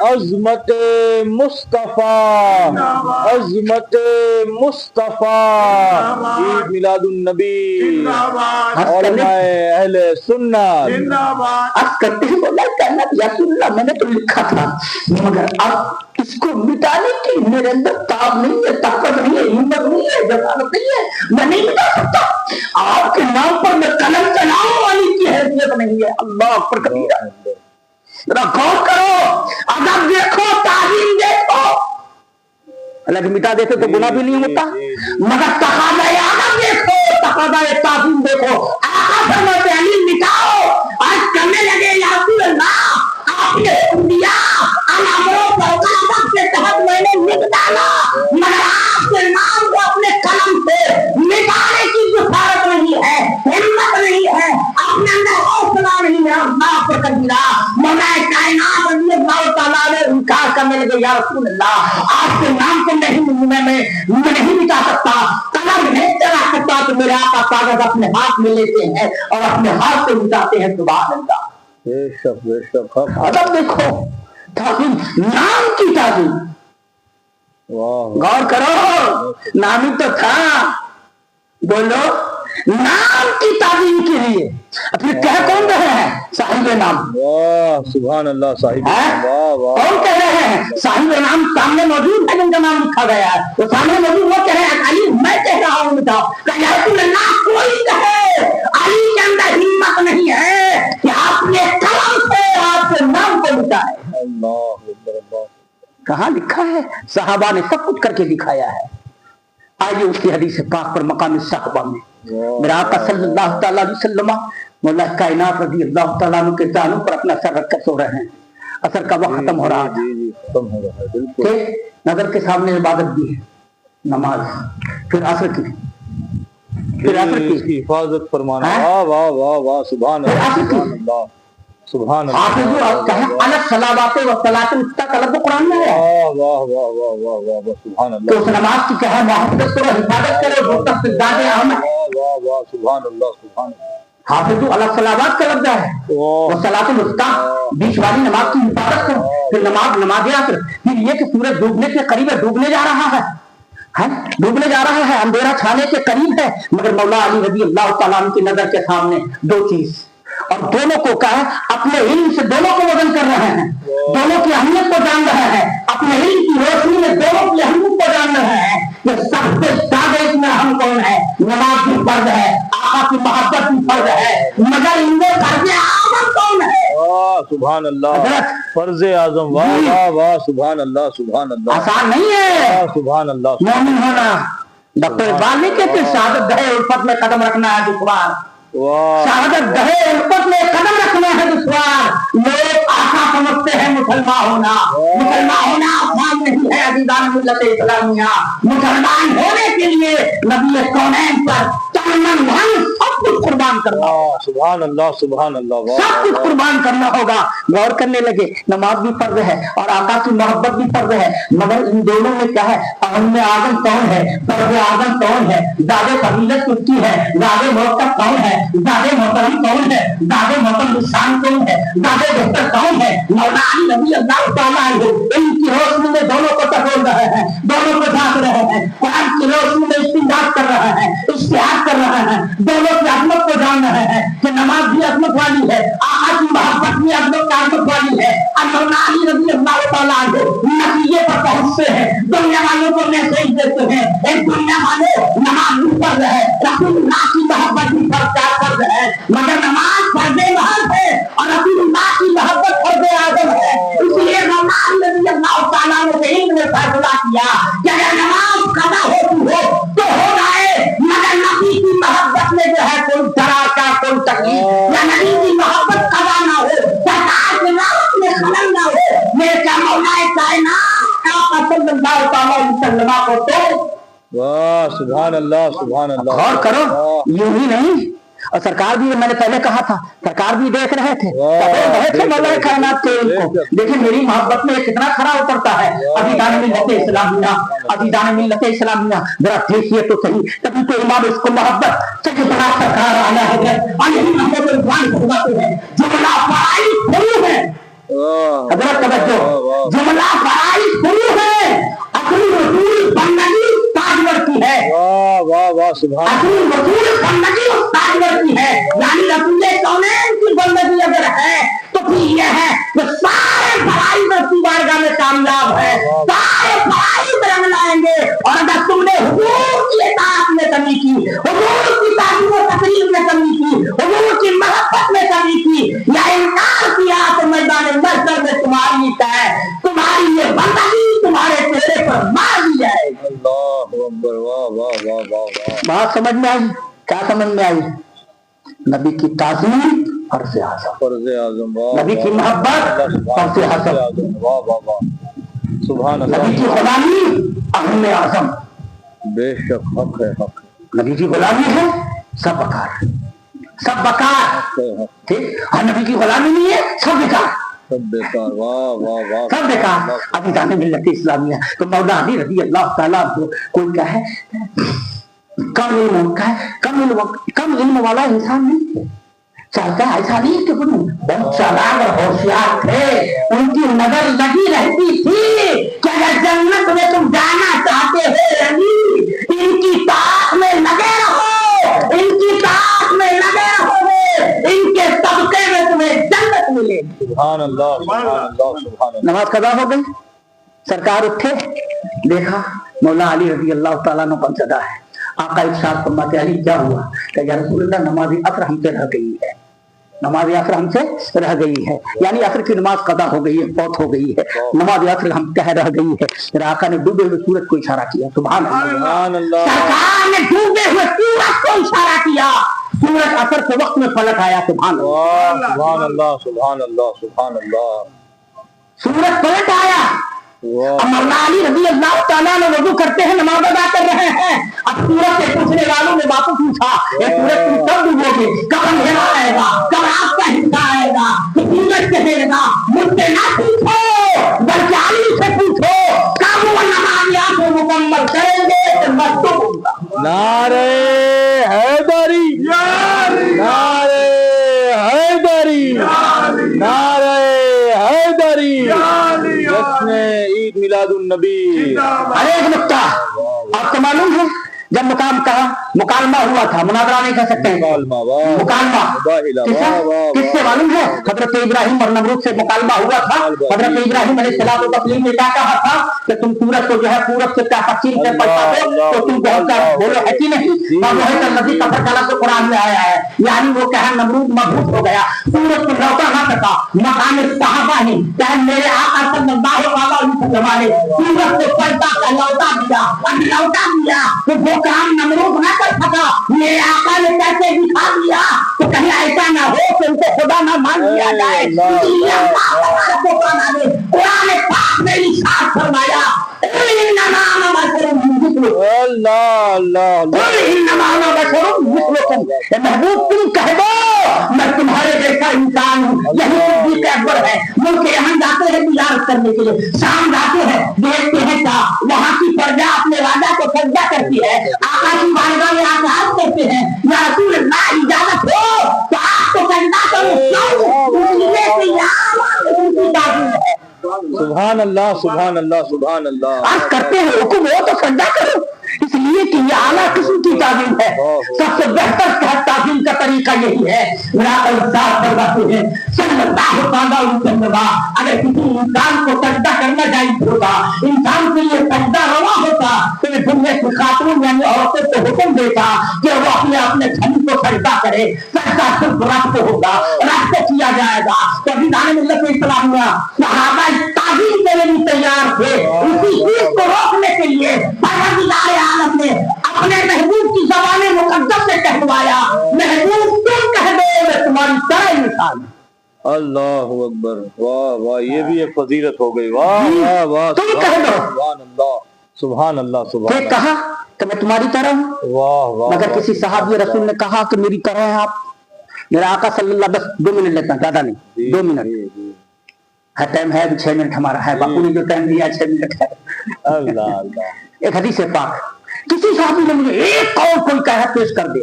अज़मत मुस्तफा, अज़मत मुस्तफा, ईद मिलादुन नबी, उलमाए अहले सुन्नत। अब करते हैं बोला कहना यासुल्लाह, मैंने तो लिखा था, मगर अब इसको मिटाने की मेरे अंदर ताब नहीं है, ताकत नहीं है, हिम्मत नहीं है, जमानत नहीं है, मैं नहीं मिटा सकता। आपके नाम पर मैं कलम चलाने वाली की हैसियत नहीं है। अल्लाह अकबर कबीरा। जरा गौर करो, अदब देखो, ताज़ीम देखो। हालांकि मिटा देते तो गुनाह भी नहीं होता, मगर तकाज़ा अदब देखो, तकाज़ा ताज़ीम देखो। आका फरमाते अली मिटाओ, आज करने लगे या रसूल अल्लाह, आपने दिया अलामों पर के तहत मैंने लिख डाला, मगर आपके नाम को अपने कलम से मिटाने की जरूरत नहीं है, हिम्मत नहीं है, अपने अंदर हौसला नहीं है। अल्लाह पर कबीरा मौला कायनात रज़ी अल्लाह तआला ने इनकार करने लगे, या रसूल अल्लाह आपके नाम को मैं नहीं मिटा सकता, कलम नहीं चला सकता, तो मेरे आका कागज अपने हाथ में लेते हैं और अपने हाथ से मिटाते हैं। सुभान अल्लाह। बेशक बेशक। अदब देखो, ताज़ीम, नाम की ताज़ीम। वाह, गौर करो, नाम ही तो था, बोलो नाम की ताज़ीम के लिए। फिर कह कौन रहे हैं? साहिब नाम। वाह, सुभान अल्लाह, साहिब नाम, वाह वाह। कौन कह रहे हैं? साहिब नाम सामने मौजूद है, जिनका नाम लिखा गया है, वो सामने मौजूद, वो कह रहे हैं अली मैं कह रहा हूँ मिटाओ। कोई कहे अली के अंदर हिम्मत नहीं है कि आपने कलम से आपके नाम को मिटाए। अल्लाह अल्लाह। कहाँ लिखा है? सहाबा ने सब कुछ करके दिखाया है। आइए उसकी हदीस पाक पर मकाम सहाबा में मेरा आका सल्लल्लाहु तआला अलैहि वसल्लम मौला कायनात रज़ी अल्लाह तआला अन्हु के जानों पर अपना सर रख कर सो रहे हैं। असर का वक्त खत्म हो रहा है, खत्म हो रहा है, बिल्कुल। नजर के सामने इबादत भी है, नमाज, फिर असर की, फिर असर की इसकी हिफाजत फरमाना। वाह वाह वाह वाह, सुभान अल्लाह, सुभान अल्लाह, सुभान अल्लाह। आपने जो कहा अलग सलावाते व सलाते उसका अलग कुरान में है। वाह वाह वाह वाह वाह वाह वाह, सुभान अल्लाह। तो उस नमाज की कहा मोहब्बत करो, हिफाजत करो, दोस्त से ज़्यादा अहम है। वाह वाह, सुभान अल्लाह, सुभान अल्लाह। हाफिज़ु अला सलावात का लफ्ज़ है, वो सलातुल वुस्ता, बीच वाली नमाज की हिफाजत करो। फिर नमाज असर, फिर ये कि सूरज डूबने के करीब है, डूबने जा रहा है, डूबने जा रहा है, अंधेरा छाने के करीब है, मगर मौला अली रज़ी अल्लाह तआला अन्हु की नजर के सामने दो चीज, और दोनों को कहा अपने इल्म से दोनों को वजन कर रहे हैं, दोनों की अहमियत को जान रहे हैं, अपने इल्म की रोशनी में दोनों की अहमियत को जान रहे हैं कि सबसे ज्यादा इसमें हम कौन है। नमाज भी फर्ज है, आका की मोहब्बत भी फर्ज है, मगर इनमें फर्ज आज़म कौन है? सुभान अल्लाह, फर्ज आज़म। वाह वाह वाह, सुभान अल्लाह, सुभान अल्लाह। आसान नहीं है सुभान अल्लाह, मोमिन होना। डॉक्टर इकबाल नहीं कहते शहादत दहे उल्फत में कदम रखना है दुश्वार, शहादत दहे उल्फत में कदम रखना है दुश्वार। लोग आशा समझते हैं मुसलमान होना, मुसलमान होना आसान नहीं है अज़ीज़ान मिल्लत इस्लामिया। मुसलमान होने के लिए नबी कौनैन पर तन मन धन सब कुछ कुर्बान करना, सुभान अल्लाह, सुभान अल्लाह, सब कुछ कुर्बान करना होगा। गौर करने लगे, नमाज भी फर्ज है और आका की मोहब्बत भी फर्ज है, मगर इन दोनों में क्या है? अहम आज़म कौन है? फर्ज आज़म कौन है? ज़्यादा फजीलत किसकी है? ज़्यादा मोहब्बत कौन है? ज़्यादा मोहतरम कौन है? ज़्यादा मोहतरम इंसान कौन है? ज़्यादा बेहतर कौन है? मौला अली रज़ी अल्लाह तआला अन्हु इनकी रोशनी में दोनों को टटोल रहे हैं, दोनों को झांक रहे हैं, कुरान की रोशनी में इस्तिंजात कर रहे हैं, इश्तिहाद कर रहे हैं, दोनों की अजमत को जान रहे हैं कि नमाज भी अजमत वाली है, आका की मोहब्बत भी अजमत वाली है। और मौला अली रज़ी अल्लाह तआला अन्हु नतीजे पर पहुंचते हैं, दुनिया वालों को मैसेज देते हैं, एक दुनिया वाले नमाज भी फर्ज है, रसूलुल्लाह की मोहब्बत भी फर्ज है, मगर नमाज फर्ज महज है और रसूलुल्लाह की मोहब्बत फर्ज आज़म है। इसलिए मौला अली रज़ी अल्लाह तआला ने इल्म में फैसला किया कि अगर नमाज कज़ा होती हो तो हो जाए, मगर नबी की मोहब्बत में जो है कोई दरार का कोई तकलीफ या नबी की मोहब्बत कज़ा ना हो, सरकार सुन्ना को तो वाह सुभान अल्लाह सुभान अल्लाह। गौर करो, यूं ही नहीं। और सरकार भी, मैंने पहले कहा था, सरकार भी देख रहे थे, मौला कायनात के इनको। देखिए मेरी मोहब्बत में कितना खरा उतरता है। अजीज़ान मिल्लत इस्लामिया, अजीज़ान मिल्लत इस्लामिया, जरा देखिए तो सही। तभी तो इमाम इसको मोहब्बत से बड़ा सरकार आया है। जुमला पढ़ाई शुरू है, हजरत तवज्जो, जुमला पढ़ाई शुरू है। अपनी रसूल बंदगी ताजवर की है। वाह वाह वाह सुभान। अपनी रसूल बंदगी ताजवर की है, यानी रसूल कौनैन की बंदगी अगर है तो फिर यह है कि सारे भलाई में की बारगाह में कामयाब है, सारे भलाई में रंग लाएंगे। और अगर तुमने हुजूर की इताअत में कमी की, हुजूर की तारीफ व तकरीम में कमी की, हुजूर की मोहब्बत में कमी की या इनकार किया तो मैदान महशर में तुम्हारी तुम्हारी ये बंदगी तुम्हारे चेहरे पर मार दी जाएगी। अल्लाहु अकबर। वाह वाह वाह वाह वाह। बात समझ में आई? क्या समझ में आई? नबी की ताज़ीम फर्ज़ आज़म, फर्ज़ आज़म। वाह नबी की मोहब्बत फर्ज़ आज़म, वाह वाह वाह सुभान अल्लाह। नबी की गुलामी अहम आज़म। बेशक हक है, हक नबी की गुलामी है सब बकार, सब बकार। है, ठीक, और नबी की गुलामी नहीं है सब बेकार, सब बेकार। वाह वाह वाह सब बेकार। अभी जाने मिल्लत इस्लामिया तो मौला अली रज़ी अल्लाह ताला को कोई का है कम इल्म वाला इंसान नहीं चाहता। ऐसा नहीं कि बहुत चालाक और होशियार थे, उनकी नजर लगी रहती थी कि अगर जन्नत में तुम जाना चाहते हो अली, इनकी ताक में लगे रहो, इनकी ताक में लगे रहोगे, इनके सबके में तुम्हें जन्नत मिलेगी। सुभान अल्लाह सुभान अल्लाह सुभान अल्लाह। नमाज कज़ा हो गई, सरकार उठे, देखा मौला अली रज़ी अल्लाह ताला ने कौन सदा है। आका इरशाद फरमाते अली क्या हुआ? कि या रसूलल्लाह नमाज असर हमसे रह गई है, नमाज असर हमसे रह गई है, यानी असर की नमाज कदा हो गई है, फौत हो गई है, नमाज असर हम कह रह गई है। फिर आका ने डूबे हुए सूरज को इशारा किया। सुभान अल्लाह। सरकार ने डूबे हुए सूरज को इशारा किया, सूरज असर के वक्त में पलट आया। सुभान अल्लाह सुभान अल्लाह सुभान अल्लाह सुभान अल्लाह। सूरज पलट आया। मौला अली रज़ी अल्लाह ताला ने वजू करते हैं, नमाज अदा कर रहे हैं। अब सूरज से पूछने वालों ने बातों पूछा, ये सूरज तुम कब डूबोगे, कब अंधेरा आएगा, कब आपका हिस्सा आएगा, तो सूरज कहेगा मुझसे ना पूछो बल्कि अली से पूछो, कब वो नमाज़ियात को मुकम्मल करेंगे तो मैं दूंगा। नारे हैदरी, नारे हैदरी, नारे हैदरी, जश्न ईद मिलादुन नबी। अरे एक नुक्ता आपको मालूम है, जब मुकालमा हुआ था, मुनाजरा नहीं कह सकते, मुकालमा किससे मालूम है? हजरत इब्राहिम और नमरूद से मुकालमा हुआ था। हजरत इब्राहिम अलैहिस्सलाम तस्लीम ने क्या कहा था कि तुम सूरज को जो है पूरब से क्या पश्चिम से पलटा दो तो तुम बोलो है कि नहीं। और वो है नबी का फरकाना तो कुरान में आया है, यानी वो क्या है नमरूद मबूत हो गया, सूरज को लौटा ना सका। मकान सहाबा ही चाहे मेरे आका सल्लल्लाहु अलैहि वसल्लम ने सूरज को पलटा कर लौटा दिया, अब लौटा दिया तो वो काम नमरूद ना कर सका, मेरे आका ने कैसे दिखा दिया तो कहीं ऐसा ना हो कि उनको खुदा ना मान लिया जाए। कुरान पाक में इरशाद फरमाया महबूब तुम कह दो मैं तुम्हारे जैसा इंसान हूँ। यही सिद्दीक़ अकबर है, मुल्क यहाँ जाते हैं तिजारत करने के लिए, शाम जाते हैं, देखते हैं क्या वहाँ की प्रजा अपने राजा को सजदा करती है, आका की बारगाह में आजाद करते हैं, या रसूल अल्लाह इजाजत हो तो आपको सजदा करो। सुभान अल्लाह सुभान अल्लाह सुभान अल्लाह। आज करते हैं हुक्म हो तो सजदा करो, इसलिए कि ये आला किस्म की ताज़ीम है, सबसे बेहतर ताज़ीम का तरीका यही है। अगर किसी इंसान को सजदा करना जायज़ होता, इंसान के लिए सजदा रवा होता तो दुनिया की खातून यानी औरतों को हुक्म देता कि वो अपने अपने धन को सजदा करे। सजदा सिर्फ रात को होगा, रात को किया जाएगा। तो अभी दाने मिल्लत इस्लामिया सहाबा ताज़ीम के लिए तैयार थे, उसी चीज को रोकने के लिए परवरदिगार आलम ने अपने महबूब की ज़बान मुक़द्दस से कहवाया, महबूब तुम कह दो मैं तुम्हारी तरह इंसान। अल्लाहु अकबर। वाह वाह, ये भी एक फजीलत हो गई। वाह वाह वाह तुम कह दो, सुभान अल्लाह सुभान अल्लाह कि सुभान कहा कि मैं तुम्हारी तरह हूँ। वाह वाह मगर वाह। किसी सहाबी रसूल ने कहा कि मेरी तरह हैं आप। मेरा आका सल्लल्लाहु, बस 2 मिनट लेता, ज्यादा नहीं, जी, 2 मिनट जी, जी। है, टाइम है, 6 मिनट हमारा है, बापू ने जो टाइम दिया 6 मिनट है। अल्लाह अल्लाह। एक हदीस है पाक, किसी सहाबी ने मुझे एक कौल कोई कहा पेश कर दे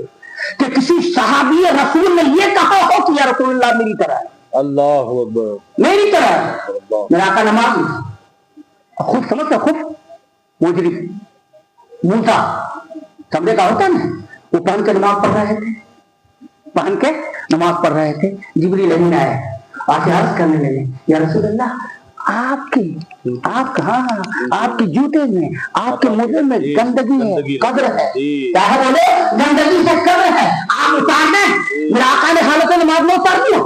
कि किसी सहाबी रसूल ने ये कहा हो कि या रसूलुल्लाह मेरी तरह है, अल्लाह अकबर। मेरी तरह है। अल्लाह। मेरा आका नमाज में खूब समझते, खूब मुजरिम मूसा कमरे का होता ना, वो पहन के नमाज पढ़ रहे थे, पहन के नमाज पढ़ रहे थे। जिब्रील अमीन आए, आके अर्ज करने लगे, या रसूलल्लाह आप कहाँ, आपके जूते में, आपके मोजे में गंदगी है, कब्र है। क्या है बोले? गंदगी से कब्र है, आप उतार दें। मेरा आका ने हालत नमाज में उतार दिया,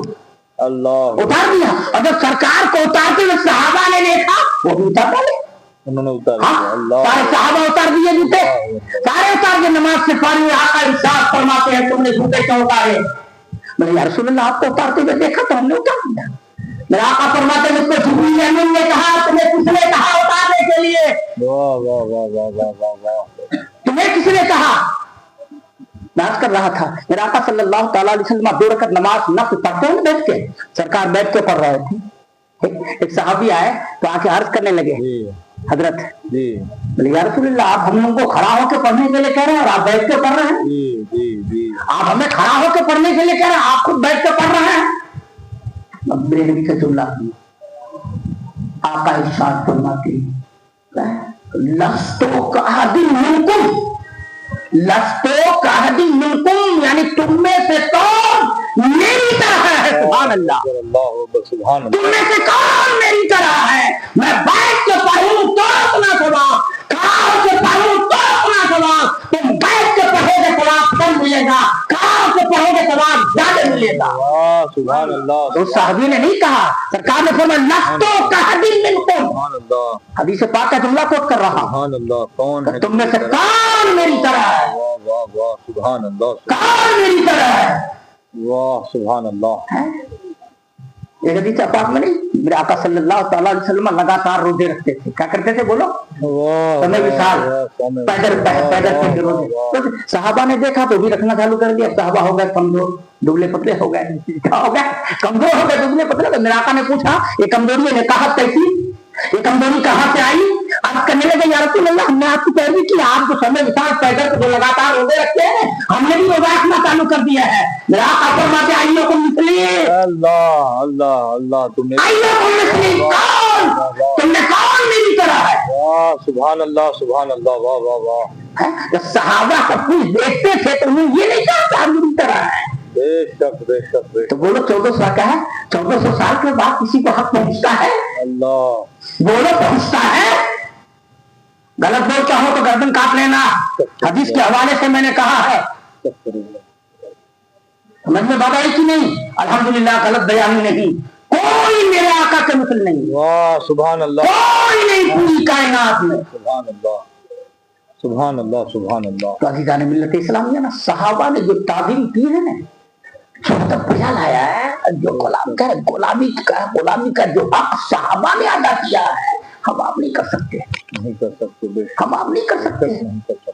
अल्लाह। उतार दिया। और जब सरकार को उतारते हुए सहाबा ने देखा, वो भी उतार डाले। उन्होंने उतार हाँ, दिया। अल्लाह। सारे सहाबा उतार दिए जूते, सारे उतार के नमाज से फारिग आका इरशाद फरमाते हैं, तुमने जूते क्यों उतारे? मैंने या रसूलल्लाह आपको उतारते हुए देखा तो हमने उतार दिया। मेरा आका फरमाते हैं, मुझको जिब्रील अमीन ने कहा, तुम्हें किसने कहा उतारने के लिए? वाह वाह वाह वाह वाह वाह वाह। तुम्हें किसने कहा? नाच कर रहा था। मेरा आका सल्लल्लाहु तआला अलैहि वसल्लम 2 रकअत नमाज नफ्ल पढ़ते हैं बैठ के, सरकार बैठ के पढ़ रहे थे। एक सहाबी आए तो आके अर्ज करने लगे, हजरत जी बोले या रसूलल्लाह आप हम लोगों को खड़ा होकर पढ़ने के लिए कह रहे हैं और आप बैठ के पढ़ रहे हैं। जी जी जी। आप हमें खड़ा होकर पढ़ने के लिए कह रहे हैं, आप खुद बैठ के पढ़ रहे हैं। अब मेरे नबी का जुमला आका इरशाद फरमाते लस्तो कहदिन मिनकुम, लस्तो कहदिन मिनकुम, यानी तुम में से कौन मेरी तरह है। सुभान अल्लाह। अल्लाह अकबर। सुभान तुम अल्लाह। में से कौन मेरी तरह है? मैं बैठ के पढ़ूं तो अपना सवाब, खड़ा होकर पढ़ूं तो अपना सवाब। तुम बैठ के पढ़ोगे सवाब कम मिलेगा, खड़ा होकर पढ़ोगे सवाब ज्यादा मिलेगा। वाह सुभान अल्लाह। तो साहबी ने नहीं कहा, सरकार ने फरमाया लस्तो कहदिन मिनकुम। सुभान अल्लाह। हदीस पाक का जुमला कोट कर रहा हूं, सुभान अल्लाह। कौन है? तुम में से कौन मेरी तरह है? वाह वाह वाह। सुभान अल्लाह। कौन मेरी तरह है? वाह सुभान अल्लाह। ये हदीस पाक में नहीं, मेरे आका सल्लल्लाहु तआला अलैहि वसल्लम लगातार रोजे रखते थे। क्या करते थे बोलो? वाह समय विशाल, पैदल रोजे। तो सहाबा ने देखा तो भी रखना चालू कर दिया। सहाबा हो गए कमजोर, दुबले पतले हो गए। क्या हो गए? कमजोर हो गए, दुबले पतले। तो मेरे आका ने पूछा ये कमजोरी है कहा कैसी, ये कमजोरी कहाँ से आई? आप कहने लगे या रसूलल्लाह हमने आपकी पैरवी की, आप जो समय विशाल पैदल जो लगातार रोजे रखते हैं हमने भी रोजा रखना चालू कर दिया है। मेरा आका फरमाते आइयो को मिसली, अल्लाह अल्लाह अल्लाह। तुमने आइयो को मिसली, कौन तुमने कौन मेरी तरह है? वाह सुभान अल्लाह सुभान अल्लाह। वाह वाह वाह। जब सहाबा सब कुछ देखते थे तो उन्हें ये नहीं कहा मेरी तरह है। बेशक बेशक बेशक। तो बोलो 1400 का है, 1400 साल के बाद किसी को हक पहुंचता है? अल्लाह। बोलो पहुंचता है? गलत बोलता हो तो गर्दन काट लेना। हदीस के हवाले से मैंने कहा है, समझ में बात आई कि नहीं? अल्हम्दुलिल्लाह गलत बयानी नहीं। कोई मेरे आका के मिसल नहीं, वाह सुभान अल्लाह। कोई नहीं पूरी कायनात में। सुभान अल्लाह सुभान अल्लाह सुभान अल्लाह। तो अज़ीज़ान मिल्लत इस्लामिया ना, सहाबा ने जो ताज़ीम की है ना, जो तक बुझा लाया है, जो गुलामी का जो हक सहाबा ने अदा किया है, हम आप नहीं कर सकते, नहीं कर सकते। बेशक हम आप नहीं कर सकते। नहीं कर सकते।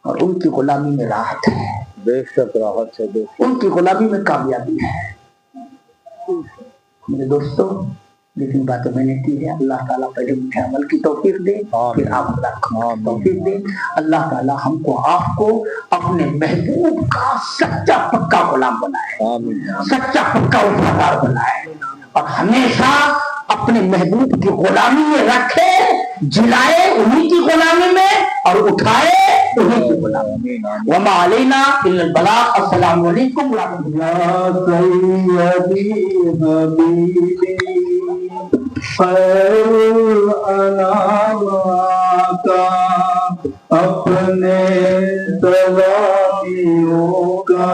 और उनकी गुलामी में राहत है, बेशक राहत है। बेशक उनकी गुलामी में कामयाबी है। मेरे दोस्तों जितनी बातें मैंने की है, अल्लाह ताला पहले मुझे अमल की तौफीक दे, फिर आप तौफीक दे। अल्लाह ताला हमको आपको अपने महबूब का सच्चा पक्का गुलाम बनाए, सच्चा पक्का वफादार बनाए, और हमेशा अपने महबूब की गुलामी में रखे, जिलाए उन्हीं की गुलामी में और उठाए उन्हीं की गुलामी में। वमा अलैना इल्लल बलाग। अस्सलाम वालेकुम व अपने सलामियों का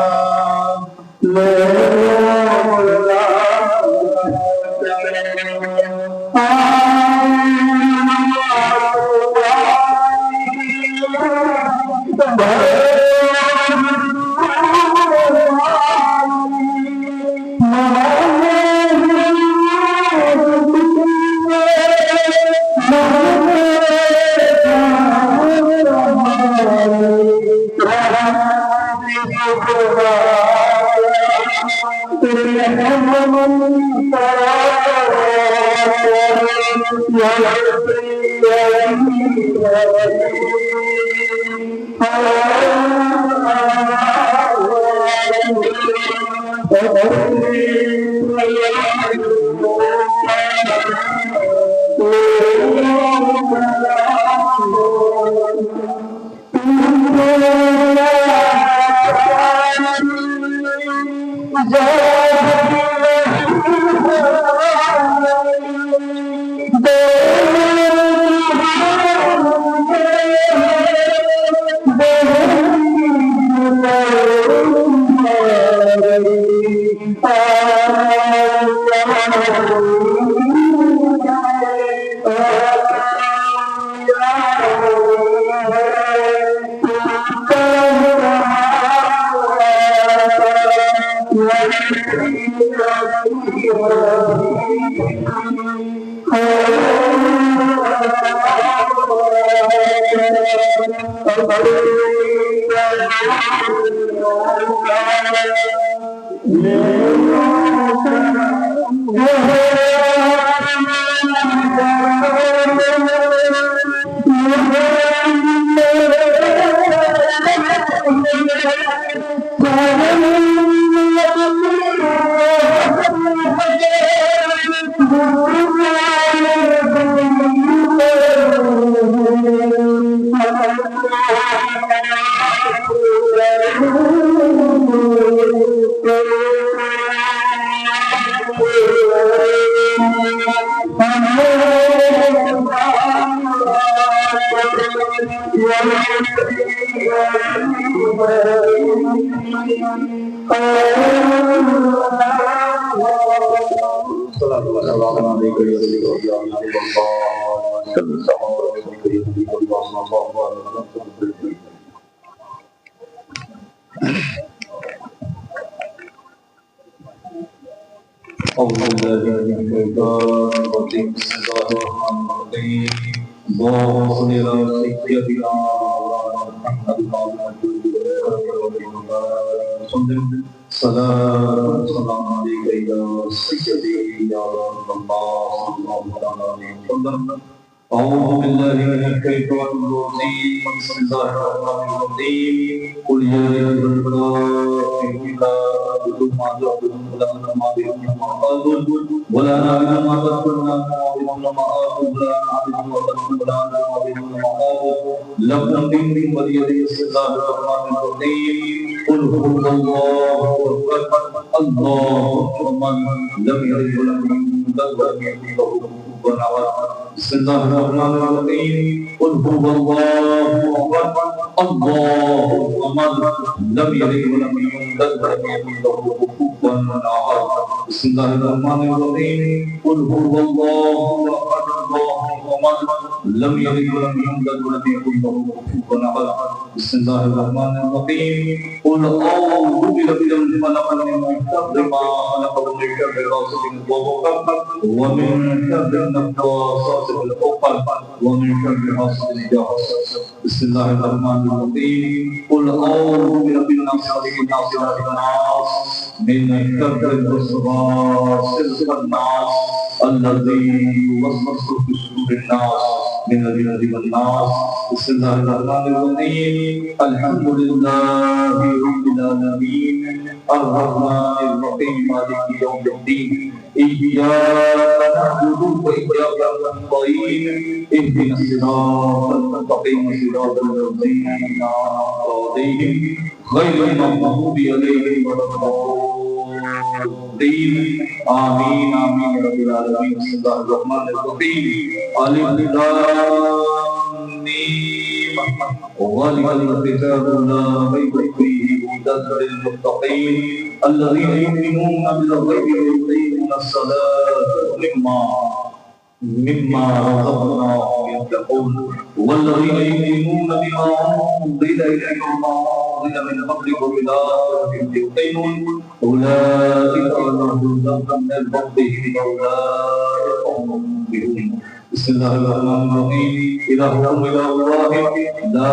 بسم الله الرحمن الرحيم إلهكم إله واحد لا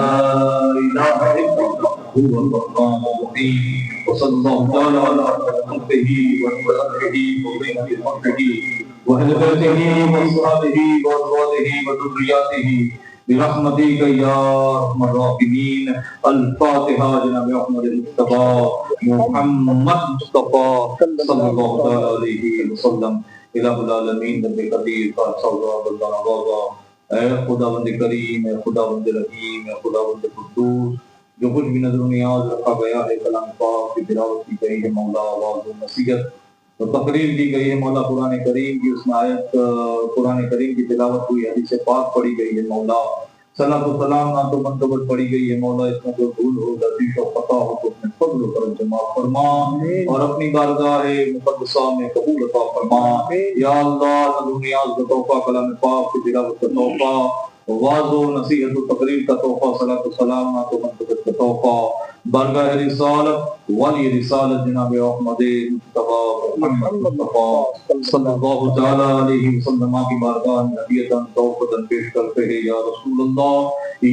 إله إلا هو الرحمن الرحيم وصلى الله تعالى على خلقه وآله وبينه حقه وأهل بيته وأصحابه وأزواجه وذرياته برحمتك يا أرحم الراحمين. الفاتحة جناب أحمد المصطفى محمد مصطفى صلى الله عليه وسلم. الہ العالمین رب قدیر خالصہ بندہ نوازا، اے خداوند کریم، اے خداوند رحیم، اے خداوند قدوس، جو کچھ بھی نظر و نیاز رکھا گیا ہے کلام پاک کی تلاوت کی گئی ہے مولا، آواز و نصیحت اور تقریر کی گئی ہے مولا، قرآن کریم کی اس میں آیت، قرآن کریم کی تلاوت ہوئی، حدیث پاک پڑھی گئی ہے مولا، صلاۃ و سلام نہ تو منتبت پڑھی گئی ہے مولا، اس میں جو بھول ہو لطیف و خطا ہو تو اپنے فضل و کرم سے معاف فرما اور اپنی بارگاہ مقدسہ میں قبول عطا فرما یا اللہ. نظر و نیاز کا تحفہ، کلام پاک کی تلاوت کا تحفہ، واعظ و نصیحت و تقریر کا تحفہ، صلاۃ و سلام نہ تو منتبت کا تحفہ، بارگاہ رسالت ولی رسالت جناب احمد مصطفیٰ محمد مصطفیٰ صلی اللہ تعالی علیہ وسلم کی بارگاہ میں ہدیۃً تحفۃً پیش کرتے ہیں یا رسول اللہ،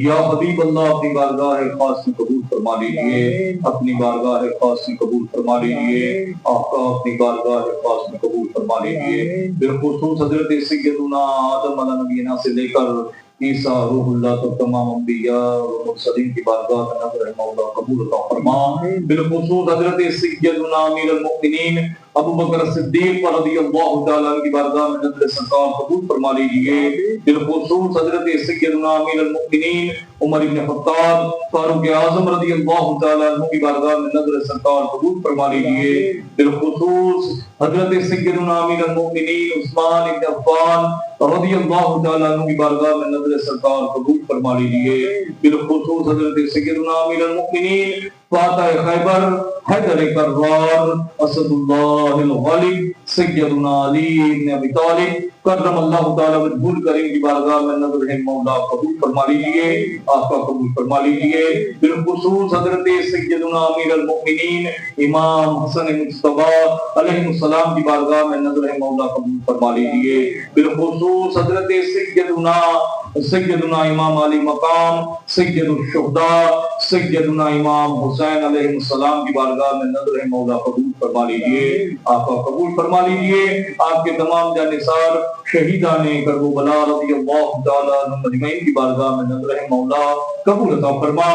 یا حبیب اللہ، اپنی بارگاہ خاص میں قبول فرما لیجیے، اپنی بارگاہ خاص میں قبول فرما لیجیے، آقا اپنی بارگاہ خاص میں قبول فرما لیجیے. بالخصوص حضرت سیدنا آدم علیہ نبینا سے لے کر عیسیٰ روح اللہ تو تمام انبیاء و مرسلین کی بارگاہ میں نظر مولا قبول عطا فرما. بالخصوص حضرت سیدنا امیر المؤمنین ابو بکر صدیق رضی اللہ تعالیٰ عنہ کی بارگاہ میں نظر سرکار قبول فرما لیجیے. بالخصوص حضرت سیدنا امیر المؤمنین عمر بن خطاب فاروق اعظم رضی اللہ تعالیٰ عنہ کی بارگاہ میں نظر سرکار قبول فرما لیجیے. بالخصوص حضرت سیدنا امیر المؤمنین عثمان بن عفان رضی اللہ تعالیٰ عنہ کی بارگاہ میں نظر سرکار قبول فرما لیجیے. بالخصوص حضرت سیدنا امیر المؤمنین فاتح خیبر حیدر کرار اسد اللہ الغالب سیدنا علی بن ابی طالب کرم اللہ تعالیٰ وجہہ الکریم کی بارگاہ میں نظر مولا قبول فرما لیجیے، آقا قبول فرما لیجیے. بالخصوص حضرت سیدنا امیر المؤمنین امام حسن مصطفیٰ علیہ السلام کی بارگاہ میں نظر مولا قبول فرما لیجیے. بالخصوص حضرت سیدنا امام علی مقام سید الشہداء سیدنا امام حسین علیہ السلام کی بارگاہ میں نظر مولا قبول فرما لیجیے، آقا قبول فرما لیجیے. آپ کے تمام جانثار شہیدان کربلا رضی اللہ تعالیٰ عنہم اجمعین کی بارگاہ میں نظر مولا قبول عطا فرما.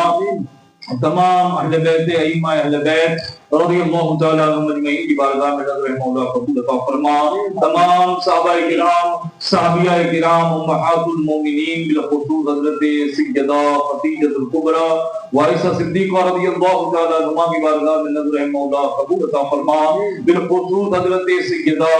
تمام اہل بیت ائمہ اہل بیت رضی اللہ تعالیٰ عنہم اجمعین کی بارگاہ میں نظر مولا قبول عطا فرما. تمام صحابہ کرام، صحابیہ کرام، امہات المومنین بالخصوص حضرت سیدہ خدیجہ الکبریٰ وعائشہ صدیقہ رضی اللہ تعالیٰ عنہما کی بارگاہ میں نظر مولا قبول عطا فرما. بالخصوص حضرت سیدہ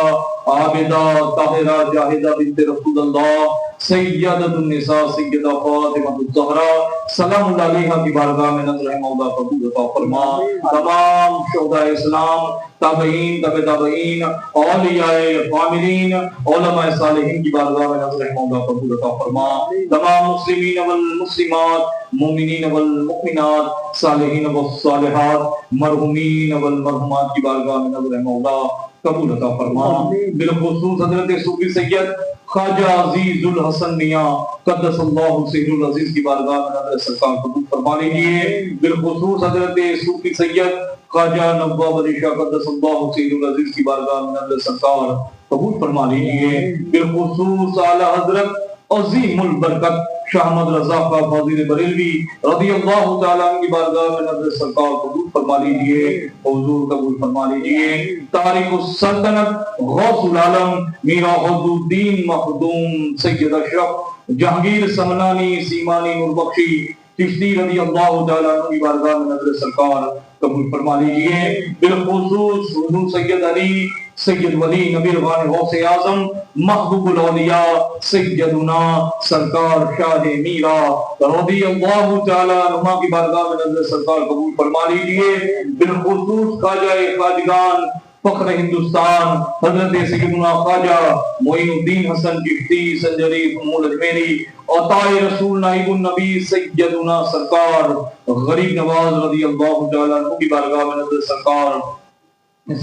عابدہ طاہرہ جاہدہ بنت رسول اللہ سیدۃ النساء سیدہ فاطمہ الزہرا سلام اللہ علیہا کی بارگاہ میں نظر مولا قبول عطا فرما. تمام شہداء اسلام، تابعین، تبع تابعین، اولیاء عاملین، علماء صالحین کی بارگاہ میں نظر مولا قبول عطا فرما. تمام مسلمین والمسلمات، مومنین والمؤمنات، صالحین والصالحات، مرحومین والمرحومات کی بارگاہ میں نظر مولا قبول عطا فرما. بالخصوص حضرت صوفی سید خواجہ عزیز الحسن میاں قدس اللہ سر العزیز کی بارگاہ میں نظر سرکار قبول فرما لیجیے. بالخصوص حضرت صوفی سید خواجہ نواب علی شاہ قدس اللہ سر العزیز کی بارگاہ میں نظر سرکار قبول فرما لیجیے. بالخصوص اعلی حضرت عظیم البرکت شاہ احمد رضا خواہ فاضل بریلوی رضی اللہ تعالیٰ عنہ کی بارگاہ میں نظر سرکار قبول فرما لیجیے، حضور قبول فرما لیجیے. تاریخ السلطنت غوث العالم میرا حد الدین مخدوم سید اشرف جہانگیر سمنانی سیمانی نوربخشی چشتی رضی اللہ تعالیٰ عنہ کی بارگاہ میں نظر سرکار قبول فرما لیجیے. بالخصوص حضور سید علی سید ولی نبی ربان غوث اعظم محبوب الاولیاء سیدنا سرکار شاہ میرا رضی اللہ تعالیٰ عنہ کی بارگاہ میں نظر سرکار قبول فرما لیجیے. بالخصوص خواجہ خواجگان فخر ہندوستان حضرت سیدنا خواجہ معین الدین حسن چشتی سنجری مول اجمیری عطائے رسول نائب النبی سیدنا سرکار غریب نواز رضی اللہ تعالیٰ عنہ کی بارگاہ میں نظر سرکار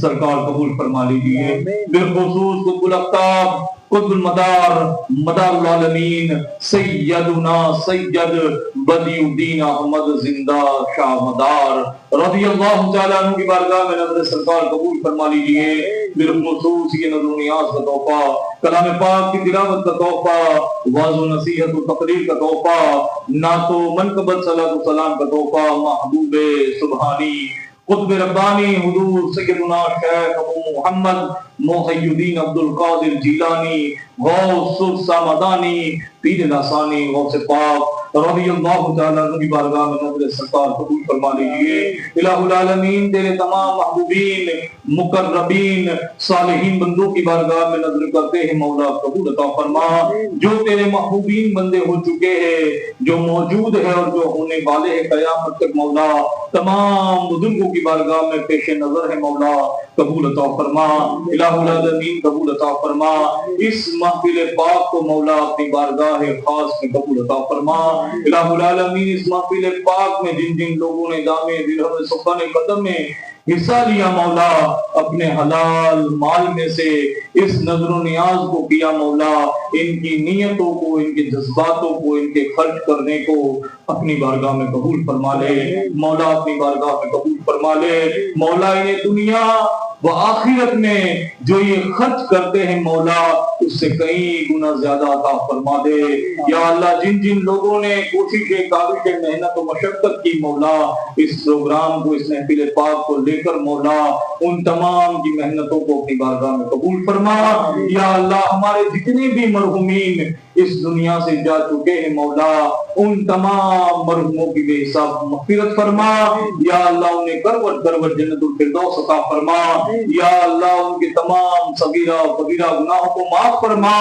سرکار قبول فرما لیجیے۔ بالخصوص قطب الآفتاب قطب المدار مدار العالمین سیدنا سید بدیع الدین احمد زندہ شاہ مدار رضی اللہ تعالیٰ عنہ کی بارگاہ میں نظر سرکار قبول فرما لیجیے۔ بالخصوص یہ نظر و نیاز کا تحفہ، کلام پاک کی تلاوت کا تحفہ، واعظ و نصیحت و تقریر کا تحفہ، نعت و منقبت صلاۃ و سلام کا تحفہ، محبوب سبحانی قطب ربانی حضور سیدنا شیخ ابو محمد محی الدین عبد القادر جیلانی غوث السمدانی پیر لاسانی غوث پاک رضی اللہ تعالیٰ عنہ کی بارگاہ میں نظر سرکار قبول فرما لیجیے۔ الہ العالمین تیرے تمام محبوبین مقربین صالحین بندوں کی بارگاہ میں نظر کرتے ہیں مولا قبول عطا فرما۔ جو تیرے محبوبین بندے ہو چکے ہیں، جو موجود ہے اور جو ہونے والے ہیں قیامت تک مولا، تمام بزرگوں کی بارگاہ میں پیش نظر ہے مولا قبول عطا فرما۔ الہ العالمین قبول عطا فرما۔ اس محفل پاک کو مولا اپنی بارگاہ خاص میں قبول عطا فرما۔ الہ العالمین اس محفل پاک میں جن جن لوگوں نے دامے دلہم سخن قدم میں حصہ لیا مولا، اپنے حلال مال میں سے اس نظر و نیاز کو کیا مولا، ان کی نیتوں کو، ان کے جذباتوں کو، ان کے خرچ کرنے کو اپنی بارگاہ میں قبول فرما لے مولا، اپنی بارگاہ میں قبول فرما لے مولا۔ انہیں دنیا و آخرت میں جو یہ خرچ کرتے ہیں مولا، اس سے کئی گنا زیادہ عطا فرما دے یا اللہ۔ جن جن لوگوں نے کوششیں کاوشیں محنت و مشقت کی مولا، اس پروگرام کو، اس محفل پاک کو لے کر مولا، ان تمام کی محنتوں کو اپنی بارگاہ میں قبول فرما یا اللہ۔ ہمارے جتنے بھی مرحومین اس دنیا سے جا چکے ہیں مولا، ان تمام مرحوموں کی بے حساب مغفرت فرما یا اللہ۔ انہیں کروٹ کروٹ جنت الفردوس عطا فرما یا اللہ۔ ان کے تمام صغیرہ کبیرہ گناہوں کو معاف فرما۔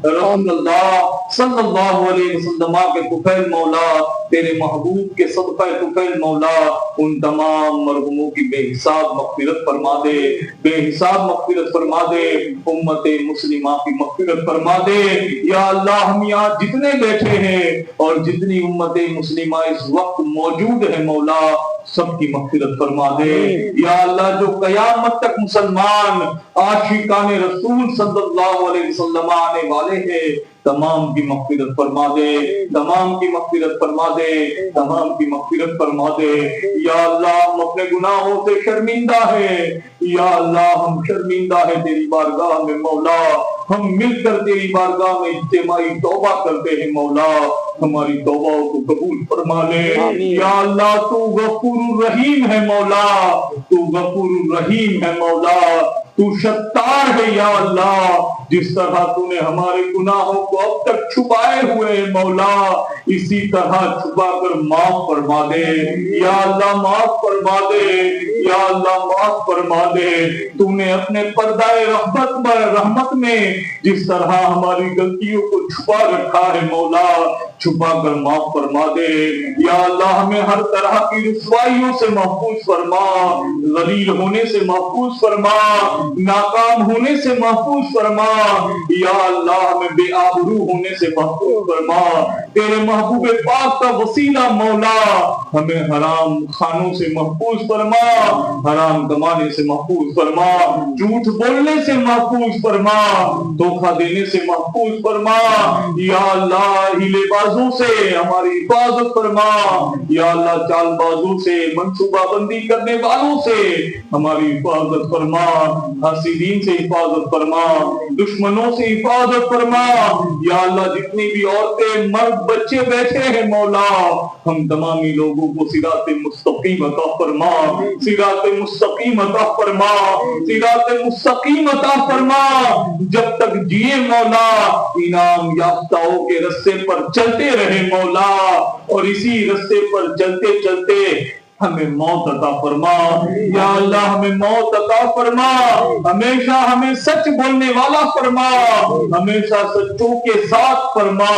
رسول اللہ صلی اللہ علیہ وسلم کے طفیل مولا، تیرے محبوب کے صدقہ طفیل مولا، ان تمام مرحوموں کی بے حساب مغفرت فرما دے، بے حساب مغفرت فرما دے، امت مسلمہ کی مغفرت فرما دے یا اللہ۔ ہم یہاں جتنے بیٹھے ہیں اور جتنی امت مسلمہ اس وقت موجود ہے مولا، سب کی مغفرت فرما دے یا اللہ۔ جو قیامت تک مسلمان عاشقان رسول صلی اللہ علیہ وسلم آنے والے ہیں، تمام کی مغفرت فرما دے، تمام کی مغفرت فرما دے، تمام کی مغفرت فرما دے یا اللہ۔ ہم اپنے گناہوں سے شرمندہ ہیں یا اللہ، ہم شرمندہ ہیں تیری بارگاہ میں مولا۔ ہم مل کر تیری بارگاہ میں اجتماعی توبہ کرتے ہیں مولا، ہماری توبہ کو قبول فرما لے یا اللہ۔ تو غفور الرحیم ہے مولا، تو غفور الرحیم ہے مولا، تو ستار ہے یا اللہ۔ جس طرح تو نے ہمارے گناہوں کو اب تک چھپائے ہوئے ہیں مولا، اسی طرح چھپا کر معاف فرما دے یا اللہ، معاف فرما دے یا اللہ، معاف فرما دے۔ تو نے اپنے پردہ رحمت میں جس طرح ہماری غلطیوں کو چھپا رکھا ہے مولا، چھپا کر معاف فرما دے یا اللہ۔ ہمیں ہر طرح کی رسوائیوں سے محفوظ فرما، ذلیل ہونے سے محفوظ فرما، ناکام ہونے سے محفوظ فرما یا اللہ۔ ہمیں بے آبرو ہونے سے محفوظ فرما، تیرے محبوب پاک کا وسیلہ مولا، ہمیں حرام کھانوں سے محفوظ فرما، حرام کمانے سے محفوظ فرما، جھوٹ بولنے سے محفوظ فرما، دھوکہ دینے سے محفوظ فرما یا اللہ۔ ہیلے بازوں سے ہماری حفاظت فرما یا اللہ، چال بازوں سے، منصوبہ بندی کرنے والوں سے ہماری حفاظت فرما، حاسدین سے حفاظت فرما، دشمنوں سے حفاظت فرما یا اللہ۔ جتنی بھی عورتیں مرد بچے بیٹھے ہیں مولا، ہم تمامی لوگوں کو صراط مستقیم عطا فرما، صراط مستقیم عطا فرما، صراط مستقیم عطا فرما۔ جب تک جیے مولا، انعام یافتہوں کے رستے پر چلتے رہے مولا، اور اسی رستے پر چلتے چلتے ہمیں موت عطا فرما یا اللہ، ہمیں موت عطا فرما۔ ہمیشہ ہمیں سچ بولنے والا فرما، ہمیشہ سچوں کے ساتھ فرما،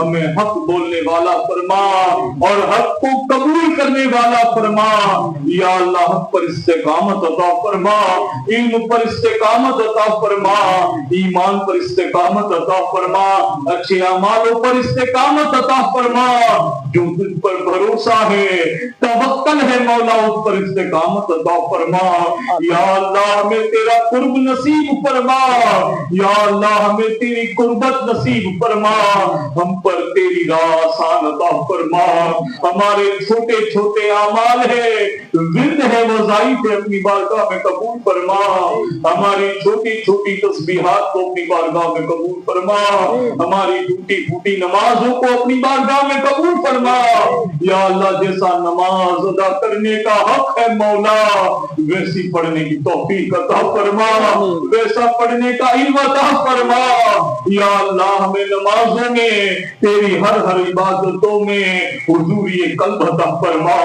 ہمیں حق بولنے والا فرما اور حق کو قبول کرنے والا فرما یا اللہ۔ حق پر استقامت عطا فرما، علم پر استقامت عطا فرما، ایمان پر استقامت عطا فرما، اچھے اعمالوں پر استقامت عطا فرما۔ جو تجھ پر بھروسہ ہے، توکل عقل ہے مولا اس پر استقامت عطا فرما، یا اللہ ہمیں تیرا قرب نصیب فرما، یا اللہ ہمیں تیری قربت نصیب فرما، ہم پر تیری راہ آسان عطا فرما، ہمارے چھوٹے چھوٹے اعمال ہے، ورد ہے، وظائف ہے، اپنی بارگاہ میں قبول فرما، ہماری چھوٹی چھوٹی تسبیحات کو اپنی بارگاہ میں قبول فرما، ہماری ٹوٹی پھوٹی نمازوں کو اپنی بارگاہ میں قبول فرما، یا اللہ جیسا نماز ادا کرنے کا حق ہے مولا ویسی پڑھنے کی توفیق عطا فرما، ویسا پڑھنے کا علم عطا فرما، یا اللہ ہمیں نمازوں میں تیری ہر عبادتوں میں حضوری قلب عطا فرما،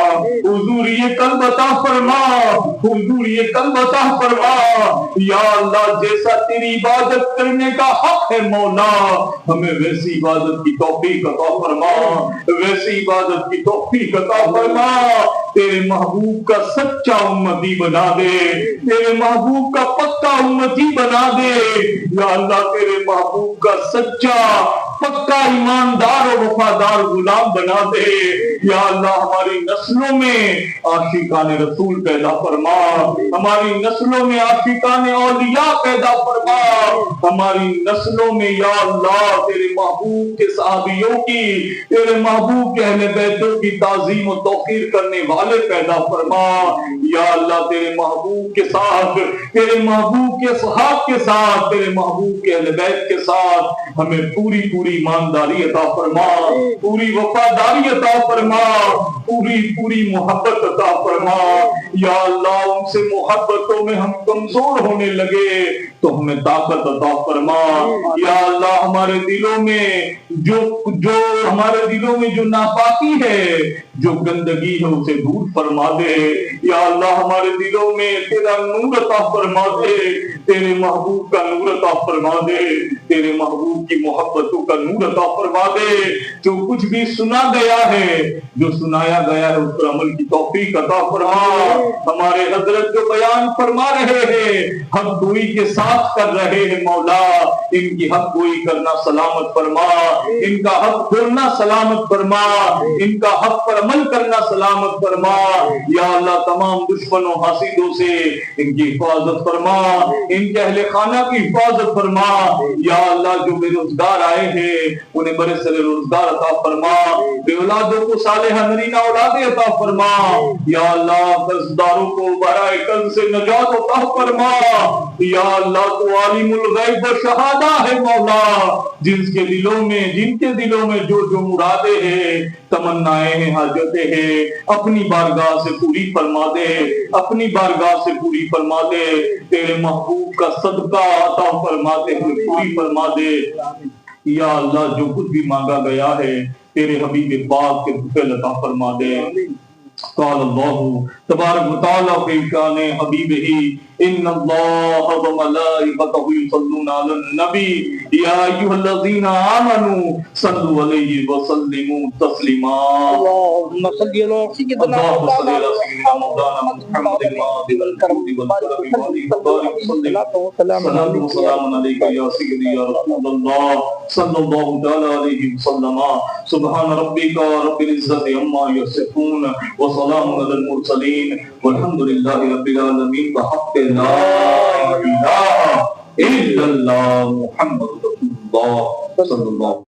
حضوری قلب عطا فرما، حضوری قلب عطا فرما، یا اللہ جیسا تیری عبادت کرنے کا حق ہے مولا ہمیں ویسی عبادت کی توفیق عطا فرما، ویسی عبادت کی توفیق عطا فرما، تیرے محبوب کا سچا امتی بنا دے، تیرے محبوب کا پکا امتی بنا دے، یا اللہ تیرے محبوب کا سچا پکا ایماندار اور وفادار غلام بنا دے، یا اللہ ہماری نسلوں میں عاشقان رسول پیدا فرما، ہماری نسلوں میں عاشقان اولیاء پیدا فرما، ہماری نسلوں میں یا اللہ تیرے محبوب کے صحابیوں کی، تیرے محبوب کے اہل بیتوں کی تعظیم و توقیر کرنے والے پیدا فرما، یا اللہ تیرے محبوب کے ساتھ، تیرے محبوب کے صحاب کے ساتھ، تیرے محبوب کے اہل بیت کے ساتھ ہمیں پوری ایمانداری عطا فرما، پوری وفاداری عطا فرما، پوری محبت عطا فرما، یا اللہ ان سے محبتوں میں ہم کمزور ہونے لگے تو ہمیں طاقت عطا فرما، یا اللہ ہمارے دلوں میں جو ناپاکی ہے، جو گندگی ہے اسے دور فرما دے، یا اللہ ہمارے دلوں میں تیرا نور عطا فرما دے، تیرے محبوب کا نور عطا فرما دے، تیرے محبوب کی محبتوں کا نور عطا فرما دے، جو کچھ بھی سنا گیا ہے، جو سنایا گیا ہے اس پر عمل کی توفیق عطا فرما، ہمارے حضرت جو بیان فرما رہے ہیں حق گوئی کے ساتھ کر رہے ہیں مولا ان کی حق گوئی کرنا سلامت فرما، ان کا حق بولنا سلامت فرما، ان کا حق پر عمل کرنا سلامت فرما، یا اللہ تمام دشمنوں حاسدوں سے ان کی حفاظت فرما، ان کے اہل خانہ کی حفاظت فرما، یا اللہ جو بے روزگار آئے ہیں انہیں بڑے سارے روزگار عطا فرما، بے اولادوں کو صالحہ نرینہ اولادیں عطا فرما، یا اللہ قرض داروں کو برائے قرض سے نجات عطا فرما، یا اللہ تو عالم الغیب و شہادہ ہے مولا جن کے دلوں میں جو مرادیں ہیں، تمنائیں ہیں، حاجتیں ہیں، اپنی بارگاہ سے پوری فرما دے، اپنی بارگاہ سے پوری فرما دے، تیرے محبوب کا صدقہ عطا فرما دے، پوری فرما دے، یا اللہ جو کچھ بھی مانگا گیا ہے تیرے حبیب پاک کے فضل عطا فرما دے۔ قال اللہ تبارک و تعالی فی شان حبیبہ ان اللہ و ملائکتہ یصلون علی النبی یا ایھا الذین آمنوا صلوا علیہ وسلموا تسلیما۔ اللهم صل علی سیدنا مولانا محمد الماضی والکرم والبرکۃ والسلام وسلام علیک یا سیدی یا رسول اللہ صلی اللہ تعالی علیہ وسلم۔ سبحان ربک رب العزۃ عما یصفون وسلام علی المرسلین والحمد للہ رب العالمین بحق لا الہ الا اللہ محمد رسول اللہ صلی اللہ